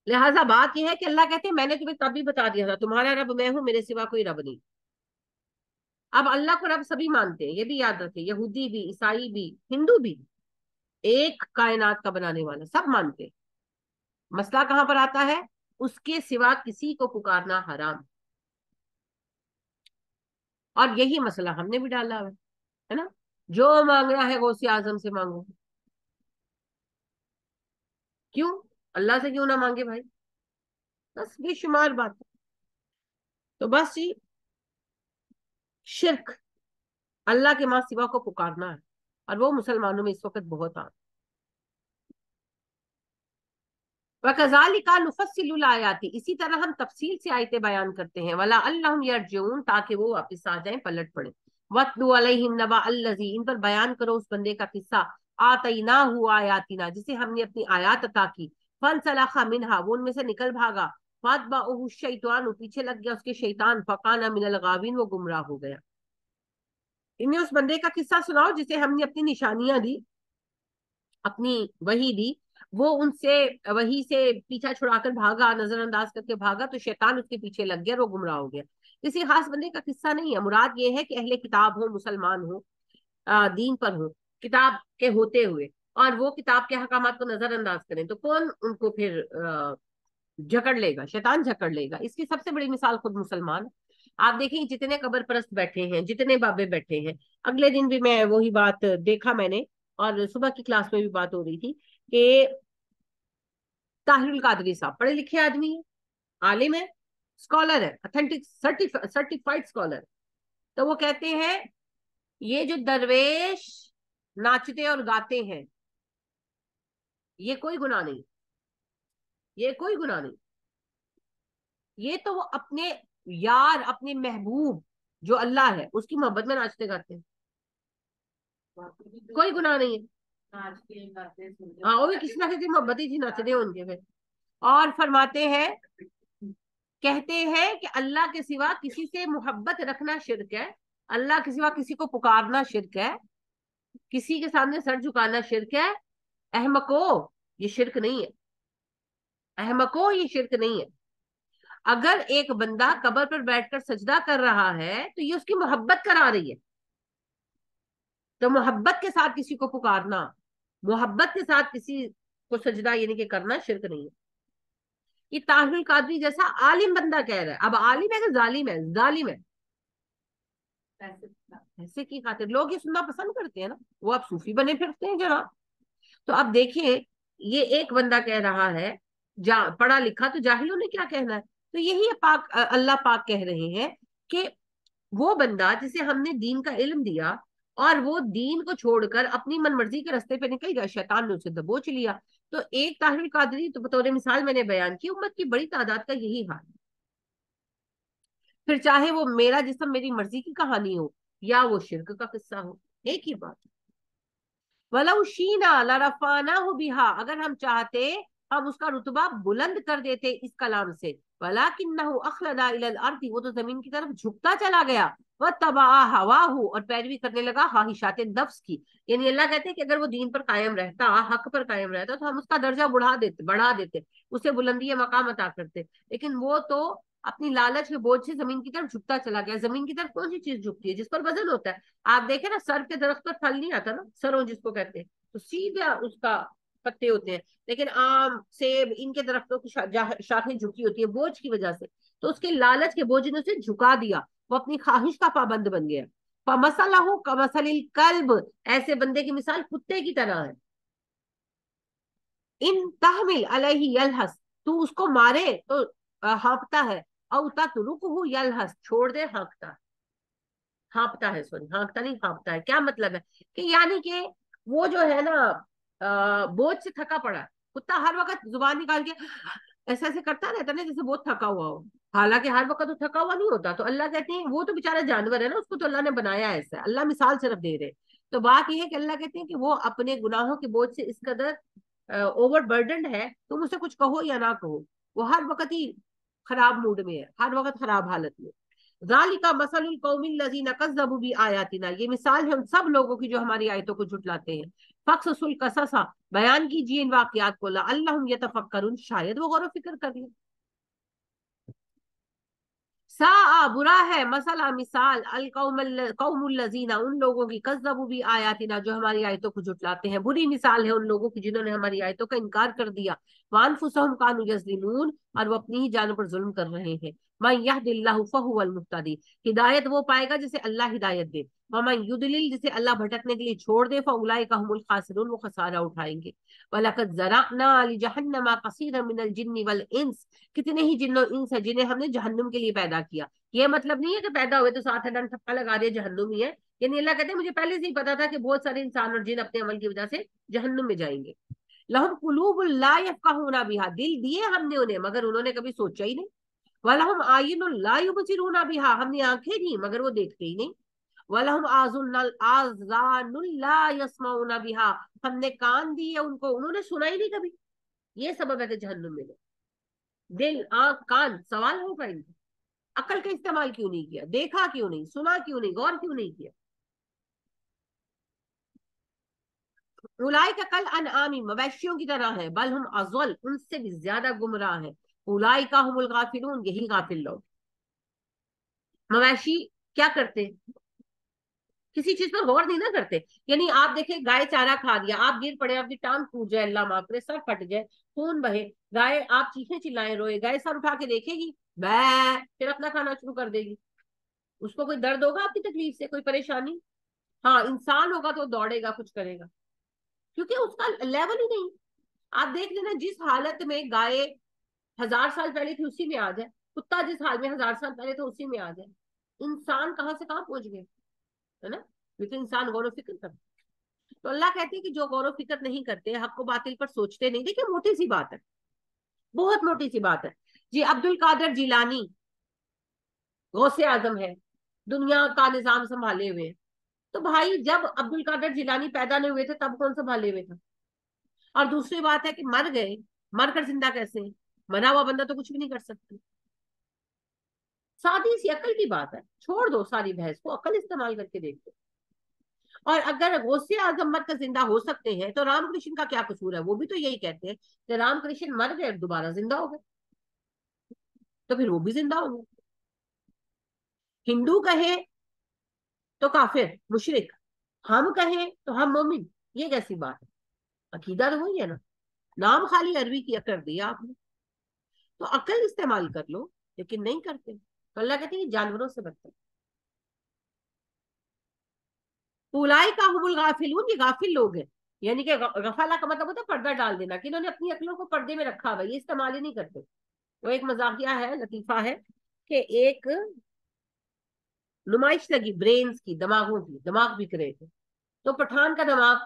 لہٰذا بات یہ ہے کہ اللہ کہتے ہیں میں نے تمہیں تب بھی بتا دیا تھا تمہارا رب میں ہوں، میرے سوا کوئی رب نہیں. اب اللہ کو رب سبھی مانتے ہیں، یہ بھی یاد رکھیں. یہودی بھی، عیسائی بھی، ہندو بھی، ایک کائنات کا بنانے والا، سب مانتے ہیں. مسئلہ کہاں پر آتا ہے؟ اس کے سوا کسی کو پکارنا حرام. اور یہی مسئلہ ہم نے بھی ڈالا ہے نا. جو مانگنا ہے غوث اعظم سے مانگو. کیوں؟ اللہ سے کیوں نہ مانگے بھائی؟ بس بے شمار بات. تو بس جی، شرک اللہ کے ماں سوا کو پکارنا ہے، اور وہ مسلمانوں میں اس وقت بہت عام. وَكَذَلِكَ نُفَصِّلُ الْآيَاتِ، اسی طرح ہم تفصیل سے آیتیں بیان کرتے ہیں. وَلَعَلَّهُمْ يَرْجِعُونَ، تاکہ وہ واپس آ جائیں، پلٹ پڑیں. وَاتْلُ عَلَيْهِمْ نَبَأَ الَّذِي، ان پر بیان کرو اس بندے کا قصہ. آتَيْنَاهُ آیاتنا، جسے ہم نے اپنی آیات عطا کی. فَانْسَلَخَ مِنْهَا، وہ ان میں سے نکل بھاگا. فَأَتْبَعَهُ الشَّيْطَانُ، پیچھے لگ گیا اس کے شیطان. فَكَانَ مِنَ الْغَاوِينَ، وہ گمراہ ہو گیا. انہیں اس بندے کا قصہ سناؤ جسے ہم نے اپنی نشانیاں دی، اپنی وحی دی. وہ ان سے وہی سے پیچھا چھڑا کر بھاگا، نظر انداز کر کے بھاگا، تو شیطان اس کے پیچھے لگ گیا، وہ گمراہ ہو گیا. کسی خاص بندے کا قصہ نہیں ہے. مراد یہ ہے کہ اہل کتاب ہو، مسلمان ہو، دین پر ہو، کتاب کے ہوتے ہوئے، اور وہ کتاب کے احکامات کو نظر انداز کریں، تو کون ان کو پھر جھکڑ لے گا؟ شیطان جھکڑ لے گا. اس کی سب سے بڑی مثال خود مسلمان. آپ دیکھیں جتنے قبر پرست بیٹھے ہیں، جتنے بابے بیٹھے ہیں. اگلے دن بھی میں وہی بات دیکھا میں نے، اور صبح کی کلاس میں بھی بات ہو رہی تھی کہ طاہر القادری صاحب پڑھے لکھے آدمی ہیں، عالم ہے، اسکالر ہے، اتھینٹک سرٹیفائڈ اسکالر. تو وہ کہتے ہیں یہ جو درویش ناچتے اور گاتے ہیں یہ کوئی گناہ نہیں، یہ کوئی گناہ نہیں. یہ تو وہ اپنے یار، اپنے محبوب جو اللہ ہے اس کی محبت میں ناچتے گاتے ہیں، کوئی گناہ نہیں ہے. ہاں، وہ بھی کسی نہ کسی محبت ہی تھی، ناچتے ہیں ان کے پھر. اور فرماتے ہیں، کہتے ہیں کہ اللہ کے سوا کسی سے محبت رکھنا شرک ہے، اللہ کے سوا کسی کو پکارنا شرک ہے، کسی کے سامنے سر جھکانا شرک ہے. احمقو، یہ شرک نہیں ہے. احمقو، یہ شرک نہیں ہے. اگر ایک بندہ قبر پر بیٹھ کر سجدہ کر رہا ہے تو یہ اس کی محبت کرا رہی ہے. تو मोहब्बत के साथ किसी को पुकारना, मोहब्बत के साथ किसी को सजदा यानी कि करना शिरक नहीं है। ये ताहिरुल कादरी जैसा आलिम बंदा कह रहा है। अब आलिम है कि जालिम है? जालिम है। पैसे की खातिर लोग ये सुनना पसंद करते हैं ना, वो अब सूफी बने फिरते हैं जनाब। तो अब देखिए, ये एक बंदा कह रहा है, पढ़ा लिखा, तो जाहिलों ने क्या कहना है? तो यही पाक अल्लाह पाक कह रहे हैं कि वो बंदा जिसे हमने दीन का इल्म दिया और वो दीन को छोड़कर अपनी मनमर्जी के रास्ते पे निकल गया, शैतान ने उसे दबोच लिया। तो एक ताहिर कादरी तो बतौर मिसाल मैंने बयान की, उम्मत की बड़ी तादाद का यही हाल है। फिर चाहे वो मेरा जिस्म मेरी मर्जी की कहानी हो या वो शिरक का किस्सा हो, एक ही बात। वलौ शीना लरफानाहु बिहा, अगर हम चाहते हम उसका रुतबा बुलंद कर देते इस कलाम से। वलाकिन्नहु अखलदा इलल अर्दी, वो तो जमीन की तरफ झुकता चला गया। वत्तबा हवाहु, और पैरवी करने लगा ख्वाहिशात नफ्स की। यानी अल्लाह कहते हैं कि अगर वो दीन पर कायम रहता, हक पर कायम रहता, तो हम उसका दर्जा बढ़ा देते, उसे बुलंदी मकाम अता करते। लेकिन वो तो अपनी लालच के बोझ से जमीन की तरफ झुकता चला गया। जमीन की तरफ कौन सी चीज झुकती है? जिस पर वजन होता है। आप देखें ना, सर के दरख्त पर फल नहीं आता ना, सरों जिसको कहते हैं, तो सीधा उसका पत्ते होते हैं। लेकिन आम, सेब, इनके दरख्तों की शाखें झुकी होती है बोझ की वजह से। तो उसके लालच के बोझ ने उसे झुका दिया, वो अपनी ख्वाहिश का पाबंद बन गया। फमसलहु कमसलिल कल्ब, ऐसे बंदे की मिसाल कुत्ते की तरह है। इन तहमिल अलैहि यलहस, तू उसको मारे तो हाँफता है। और ततरुकहु यलहस, छोड़ दे हाँफता है। हाँफता है, सॉरी, हाँफता नहीं, हाँफता है। क्या मतलब है? कि यानी कि वो जो है ना, बोझ से थका पड़ा है। कुत्ता हर वक्त जुबान निकाल के ऐसे ऐसे करता रहता है ना, जैसे बहुत थका हुआ हो। हालांकि हर वक्त तो थका हुआ नहीं होता। तो अल्लाह कहते हैं वो तो बेचारा जानवर है ना, उसको तो अल्लाह ने बनाया ऐसा है। अल्लाह मिसाल सिर्फ दे रहे। तो बात यह है कि अल्लाह कहते हैं कि वो अपने गुनाहों के बोझ से इस कदर ओवर बर्डन है, तुम उसे कुछ कहो या ना कहो, वो हर वक्त ही खराब मूड में है, हर वक्त खराब हालत में। ज़ालिका मसलुल कौमिल लज़ीना कज़्ज़बू बि आयातिना, ये मिसाल है उन सब लोगों की जो हमारी आयतों को झुटलाते हैं। फक़्सुल क़ससा, बयान कीजिए इन वाक़ियात को, लअल्लहुम यतफ़क्करून, शायद वो गौर व फिक्र कर लें। सा बुरा है, मसला मिसाल, अल कौमुल लज़ीना, उन लोगों की, कज़्ज़बू बि आयातिना, जो हमारी आयतों को झुटलाते हैं। बुरी मिसाल है उन लोगों की जिन्होंने हमारी आयतों का इनकार कर दिया। वानफुसहुम कानू यज़लिमून, और वो अपनी ही जानों पर जुल्म कर रहे हैं। मन यहदिल्लाहु फहुवल मुहतदी, हिदायत वो पाएगा जिसे अल्लाह हिदायत दे। वमन युदलिल, जिसे अल्लाह भटकने के लिए छोड़ दे, फउलाइका हुमुल खासिरून, वो खसारा उठाएंगे। वलकद ज़रअना लिजहन्नम कसीरन मिनल जिन्नि वल इंस, कितने ही जिन्नो इंस है जिन्हें हमने जहन्नुम के लिए पैदा किया। ये मतलब नहीं है कि पैदा हुए तो साथ डंड ठप्पा लगा दिया जहन्नुम ही है। यानी अल्लाह कहते हैं मुझे पहले से ही पता था कि बहुत सारे इंसान और जिन अपने अमल की वजह से जहन्नुम में जाएंगे। लहुम कुलूबुल ला यफ़क़हूना बिहा, दिल दिए हमने उन्हें मगर उन्होंने कभी सोचा ही नहीं। वलहुम आयुनुल ला युबसिरूना बिहा, हमने आंखें दी मगर वो देखते ही नहीं। वलहुम आज़ानुल ला यस्माऊना बिहा, हमने कान दिए उनको, उन्होंने सुना ही नहीं कभी। ये सबब है कि जहन्नुम में। दिल, आंख, कान, सवाल होगा इनका, अकल का इस्तेमाल क्यों नहीं किया, देखा क्यों नहीं, सुना क्यों नहीं, गौर क्यों नहीं किया। उलाई का कल अनआमी, मवेशियों की तरह है। बल हम अज़ल, उनसे भी ज्यादा गुमराह है। उलाई का हुमुल गाफिलून, यही गाफिल लोग। मवेशी क्या करते? किसी चीज पर गौर नहीं ना करते। यानी आप देखें, गाय चारा खा दिया, आप गिर पड़े, आपकी टांग टूट जाए, अल्लाह माफ करे, सर फट जाए, खून बहे, गाय, आप चीखें चिल्लाएं रोए, गाय सर उठा के देखेगी, बै, फिर अपना खाना शुरू कर देगी। उसको कोई दर्द होगा आपकी तकलीफ से, कोई परेशानी? हाँ, इंसान होगा तो दौड़ेगा, कुछ करेगा, क्योंकि उसका लेवल ही नहीं। आप देख लेना, जिस हालत में गाय 1000 साल पहले थी उसी में आ जाए, कुत्ता जिस हाल में 1000 साल पहले था उसी में आ जाए, इंसान कहाँ से कहाँ पहुंच गए, है ना? क्योंकि इंसान गौर व फिक्र करता है। तो अल्लाह कहते हैं कि जो गौर व फिक्र नहीं करते, हक को बातिल पर सोचते नहीं। देखिए, मोटी सी बात है, बहुत मोटी सी बात है जी। अब्दुल कादर जिलानी गौसे आजम है, दुनिया का निजाम संभाले हुए। तो भाई, जब अब्दुल कादर जिलानी पैदा नहीं हुए थे तब कौन संभाले हुए था? और दूसरी बात है कि मर गए, मर कर जिंदा कैसे हैं? मरा हुआ बंदा तो कुछ भी नहीं कर सकता। सादी सी अकल की बात है, छोड़ दो सारी बहस को, अकल इस्तेमाल करके देख दो। और अगर गौसे आजम मर कर जिंदा हो सकते हैं तो रामकृष्ण का क्या कसूर है? वो भी तो यही कहते हैं कि रामकृष्ण मर गए दोबारा जिंदा हो गए, तो फिर वो भी जिंदा होंगे। हिंदू कहे तो काफिर, मुशरिक, ہم کہیں تو ہم مومن، یہ کیسی بات ہے؟ عقیدہ تو وہی ہے نا، نام خالی عربی کیا کر دیا آپ نے، تو عقل استعمال کر لو، لیکن نہیں کرتے، تو اللہ کہتے ہیں یہ جانوروں سے بدتر۔ اولئک هم الغافلون، یہ غافل لوگ ہیں، یعنی کہ غفلہ کا مطلب ہوتا ہے پردہ ڈال دینا، کہ انہوں نے اپنی عقلوں کو پردے میں رکھا ہوا ہے، یہ استعمال ہی نہیں کرتے۔ وہ ایک مزاحیہ ہے، لطیفہ ہے، کہ ایک نمائش لگی برینز کی، دماغوں کی، دماغ بک رہے تھے، تو پٹھان کا دماغ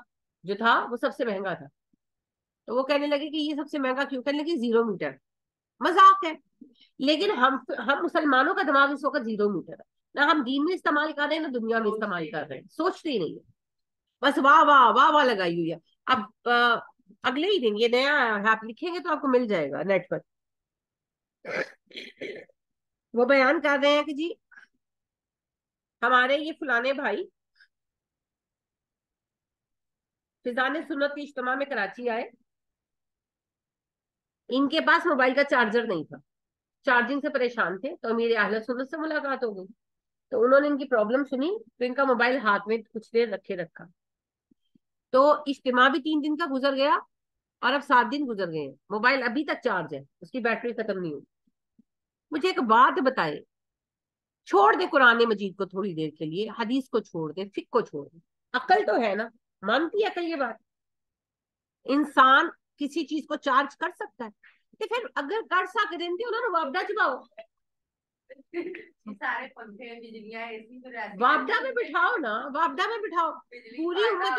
جو تھا وہ سب سے مہنگا تھا، تو وہ کہنے لگے کہ یہ سب سے مہنگا کیوں؟ کہنے لگے 0 میٹر، مذاق ہے، لیکن ہم مسلمانوں کا دماغ اس وقت 0 میٹر ہے، نہ ہم دین میں استعمال کر رہے ہیں نہ دنیا میں استعمال کر رہے ہیں، سوچتے ہی نہیں ہے، بس واہ واہ واہ واہ لگائی ہوئی ہے۔ اب اگلے ہی دن یہ نیا آپ لکھیں گے تو آپ کو مل جائے گا نیٹ پر، وہ بیان کر رہے ہیں کہ جی ہمارے یہ فلانے بھائی فضان سنت کے اجتماع میں کراچی آئے، ان کے پاس موبائل کا چارجر نہیں تھا، چارجنگ سے پریشان تھے، تو امیر اہل سنت سے ملاقات ہو گئی، تو انہوں نے ان کی پرابلم سنی، تو ان کا موبائل ہاتھ میں کچھ دیر رکھے رکھا، تو اجتماع بھی 3 دن کا گزر گیا، اور اب 7 دن گزر گئے ہیں، موبائل ابھی تک چارج ہے، اس کی بیٹری ختم نہیں ہوئی۔ مجھے ایک بات بتائے، چھوڑ دے قرآن مجید کو تھوڑی دیر کے لیے، حدیث کو چھوڑ دے، فقہ کو چھوڑ دے، عقل تو ہے نا، مانتی ہے عقل یہ بات؟ انسان کسی چیز کو چارج کر سکتا ہے؟ تو پھر اگر کر سکتے ہیں تو انہوں نے وابڈا چباؤ، سارے پنکھے بجلیاں وابڈا میں بٹھاؤ نا، وابڈا میں بٹھاؤ، پوری امت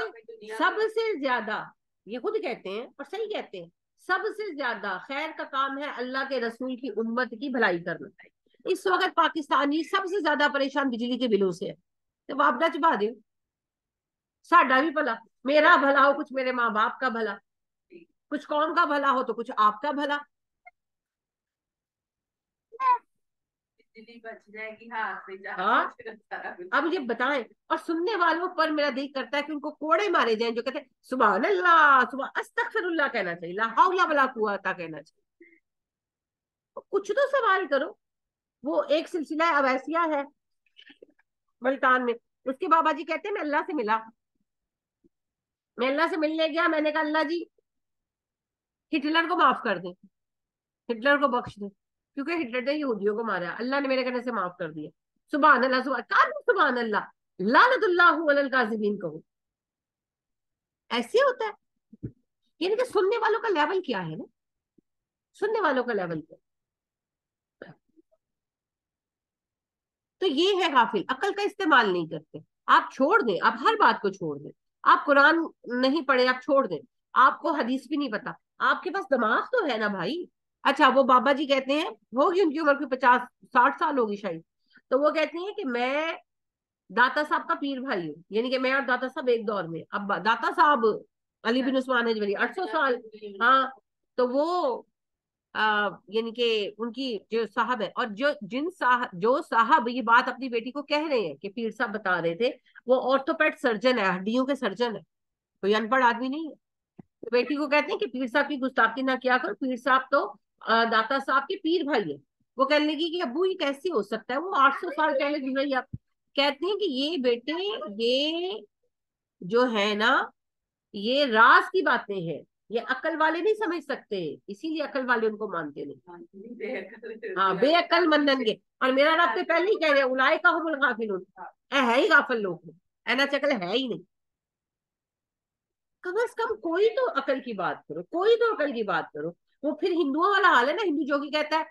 سب سے زیادہ، یہ خود کہتے ہیں اور صحیح کہتے ہیں، سب سے زیادہ خیر کا کام ہے اللہ کے رسول کی امت کی بھلائی کرنا۔ اس وقت پاکستانی سب سے زیادہ پریشان بجلی کے بلوں سے ہے، تو وابڈا چبا دے، ساڈا بھی بھلا، میرا بھلا ہو کچھ، میرے ماں باپ کا بھلا، کچھ قوم کا بھلا ہو تو کچھ آپ کا بھلا، بچ جائے گی۔ ہاں اب یہ بتائیں، اور سننے والوں پر میرا دل کرتا ہے کہ ان کو کوڑے مارے جائیں، جو کہتے ہیں سبحان اللہ، سبحان استغفر اللہ کہنا چاہیے، لا حول ولا قوت کہنا چاہیے، کچھ تو سوال کرو۔ وہ ایک سلسلہ اویسیہ ہے ملتان میں، اس کے بابا جی کہتے ہیں میں اللہ سے ملا، میں اللہ سے ملنے گیا، میں نے کہا اللہ جی ہٹلر کو معاف کر دیں، ہٹلر کو بخش دیں، کیونکہ ہٹلر نے یہودیوں کو مارا، اللہ نے میرے کہنے سے معاف کر دیا، سبحان اللہ، سبحان اللہ، لعنت اللہ علی الکاذبین کہو، ایسے ہوتا ہے؟ یعنی کہ سننے والوں کا لیول کیا ہے نا، سننے والوں کا لیول کیا؟ تو یہ ہے غافل، عقل کا استعمال نہیں کرتے۔ آپ چھوڑ دیں، آپ ہر بات کو چھوڑ دیں، آپ قرآن نہیں پڑھے آپ چھوڑ دیں، آپ کو حدیث بھی نہیں پتا، آپ کے پاس دماغ تو ہے نا بھائی۔ اچھا وہ بابا جی کہتے ہیں، ہوگی ان کی عمر کوئی 50-60 سال ہوگی شاید، تو وہ کہتے ہیں کہ میں داتا صاحب کا پیر بھائی ہوں، یعنی کہ میں اور داتا صاحب ایک دور میں، اب داتا صاحب علی بن عثمان نجوی 800 سال، ہاں، تو وہ یعنی کہ ان کی جو صاحب ہے، اور جو صاحب یہ بات اپنی بیٹی کو کہہ رہے ہیں کہ پیر صاحب بتا رہے تھے، وہ آرتھوپیڈ سرجن ہے، ہڈیوں کے سرجن ہے، کوئی ان پڑھ آدمی نہیں ہے، تو بیٹی کو کہتے ہیں کہ پیر صاحب کی گستاخی نہ کیا کر، پیر صاحب تو داتا صاحب کے پیر بھائی ہے۔ وہ کہنے لگی کہ ابو یہ کیسے ہو سکتا ہے، وہ 800 سال پہلے گزری، آپ کہتے ہیں کہ یہ بیٹے یہ جو ہے نا یہ راز کی باتیں ہیں، یہ عقل والے نہیں سمجھ سکتے، اسی لیے عقل والے ان کو مانتے نہیں، ہاں بے عقل مندن گے، اور میرا رب تو پہلے ہی کہہ رہے اولئک هم الغافلون، ہے ہی غافل لوگ، اینا چکل ہے ہی نہیں، کم از کم کوئی تو عقل کی بات کرو، کوئی تو عقل کی بات کرو۔ وہ پھر ہندوؤں والا حال ہے نا، ہندو جو کی کہتا ہے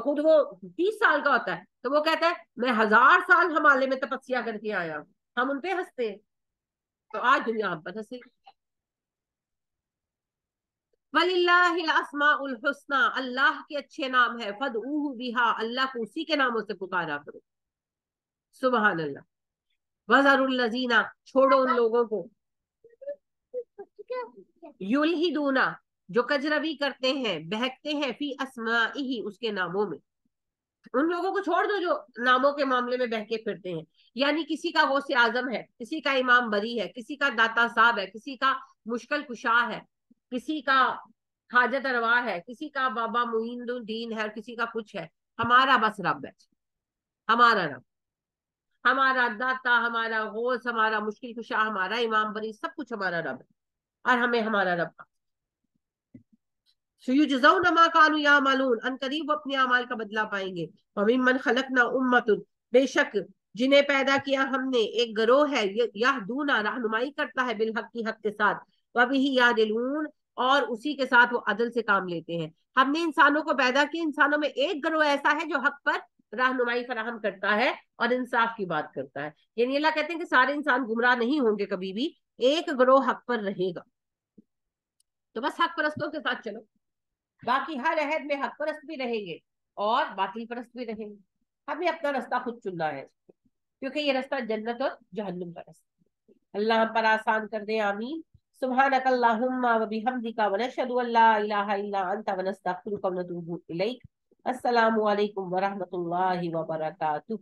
خود وہ 30 سال کا ہوتا ہے تو وہ کہتا ہے میں 1000 سال ہمالے میں تپسیا کر کے آیا ہوں، ہم ان پہ ہنستے ہیں، تو آج دنیا ہم پر ہنسے۔ وَلِلَّهِ الْأَسْمَاءُ الْحُسْنَى، اللہ کے اچھے نام ہے، فَادْعُوهُ بِهَا، اللہ کو اسی کے ناموں سے پکارا کرو، سبحان اللہ۔ وَذَرُوا الَّذِينَ، چھوڑو ان لوگوں کو، یلحدون، جو کجروی کرتے ہیں، بہکتے ہیں، فی اسمائہ، اس کے ناموں میں، ان لوگوں کو چھوڑ دو جو ناموں کے معاملے میں بہکے پھرتے ہیں، یعنی کسی کا غوث اعظم ہے، کسی کا امام بری ہے، کسی کا داتا صاحب ہے، کسی کا مشکل کشا ہے، کسی کا حاجت روا ہے، کسی کا بابا معین الدین ہے، اور کسی کا کچھ ہے، ہمارا بس رب ہے، ہمارا رب، ہمارا داتا، ہمارا غوث، ہمارا مشکل کشا، ہمارا امام بری، سب کچھ ہمارا رب ہے، اور ہمیں ہمارا رب سیجزون ما کانوا یعملون، ان قریب وہ اپنے اعمال کا بدلہ پائیں گے۔ وممن خلقنا امۃ، بے شک جنہیں پیدا کیا ہم نے ایک گروہ ہے، یہدون رہنمائی کرتا ہے، بالحق کی حق کے ساتھ، وبہ یعدلون اور اسی کے ساتھ وہ عدل سے کام لیتے ہیں۔ ہم نے انسانوں کو پیدا کیا، انسانوں میں ایک گروہ ایسا ہے جو حق پر رہنمائی فراہم کرتا ہے اور انصاف کی بات کرتا ہے، یعنی اللہ کہتے ہیں کہ سارے انسان گمراہ نہیں ہوں گے کبھی بھی، ایک گروہ حق پر رہے گا، تو بس حق پرستوں کے ساتھ چلو، باقی ہر عہد میں حق پرست بھی رہیں گے اور باطل پرست بھی رہیں گے، ہمیں اپنا رستہ خود چننا ہے، کیونکہ یہ رستہ جنت اور جہنم کا رستہ، اللہ ہم پر آسان کر دے، آمین۔ سبحانک اللہم و بحمدک ونشہد ان لا الہ الا انت ونستغفرک ونتوب الیک۔ السلام علیکم ورحمۃ اللہ وبرکاتہ۔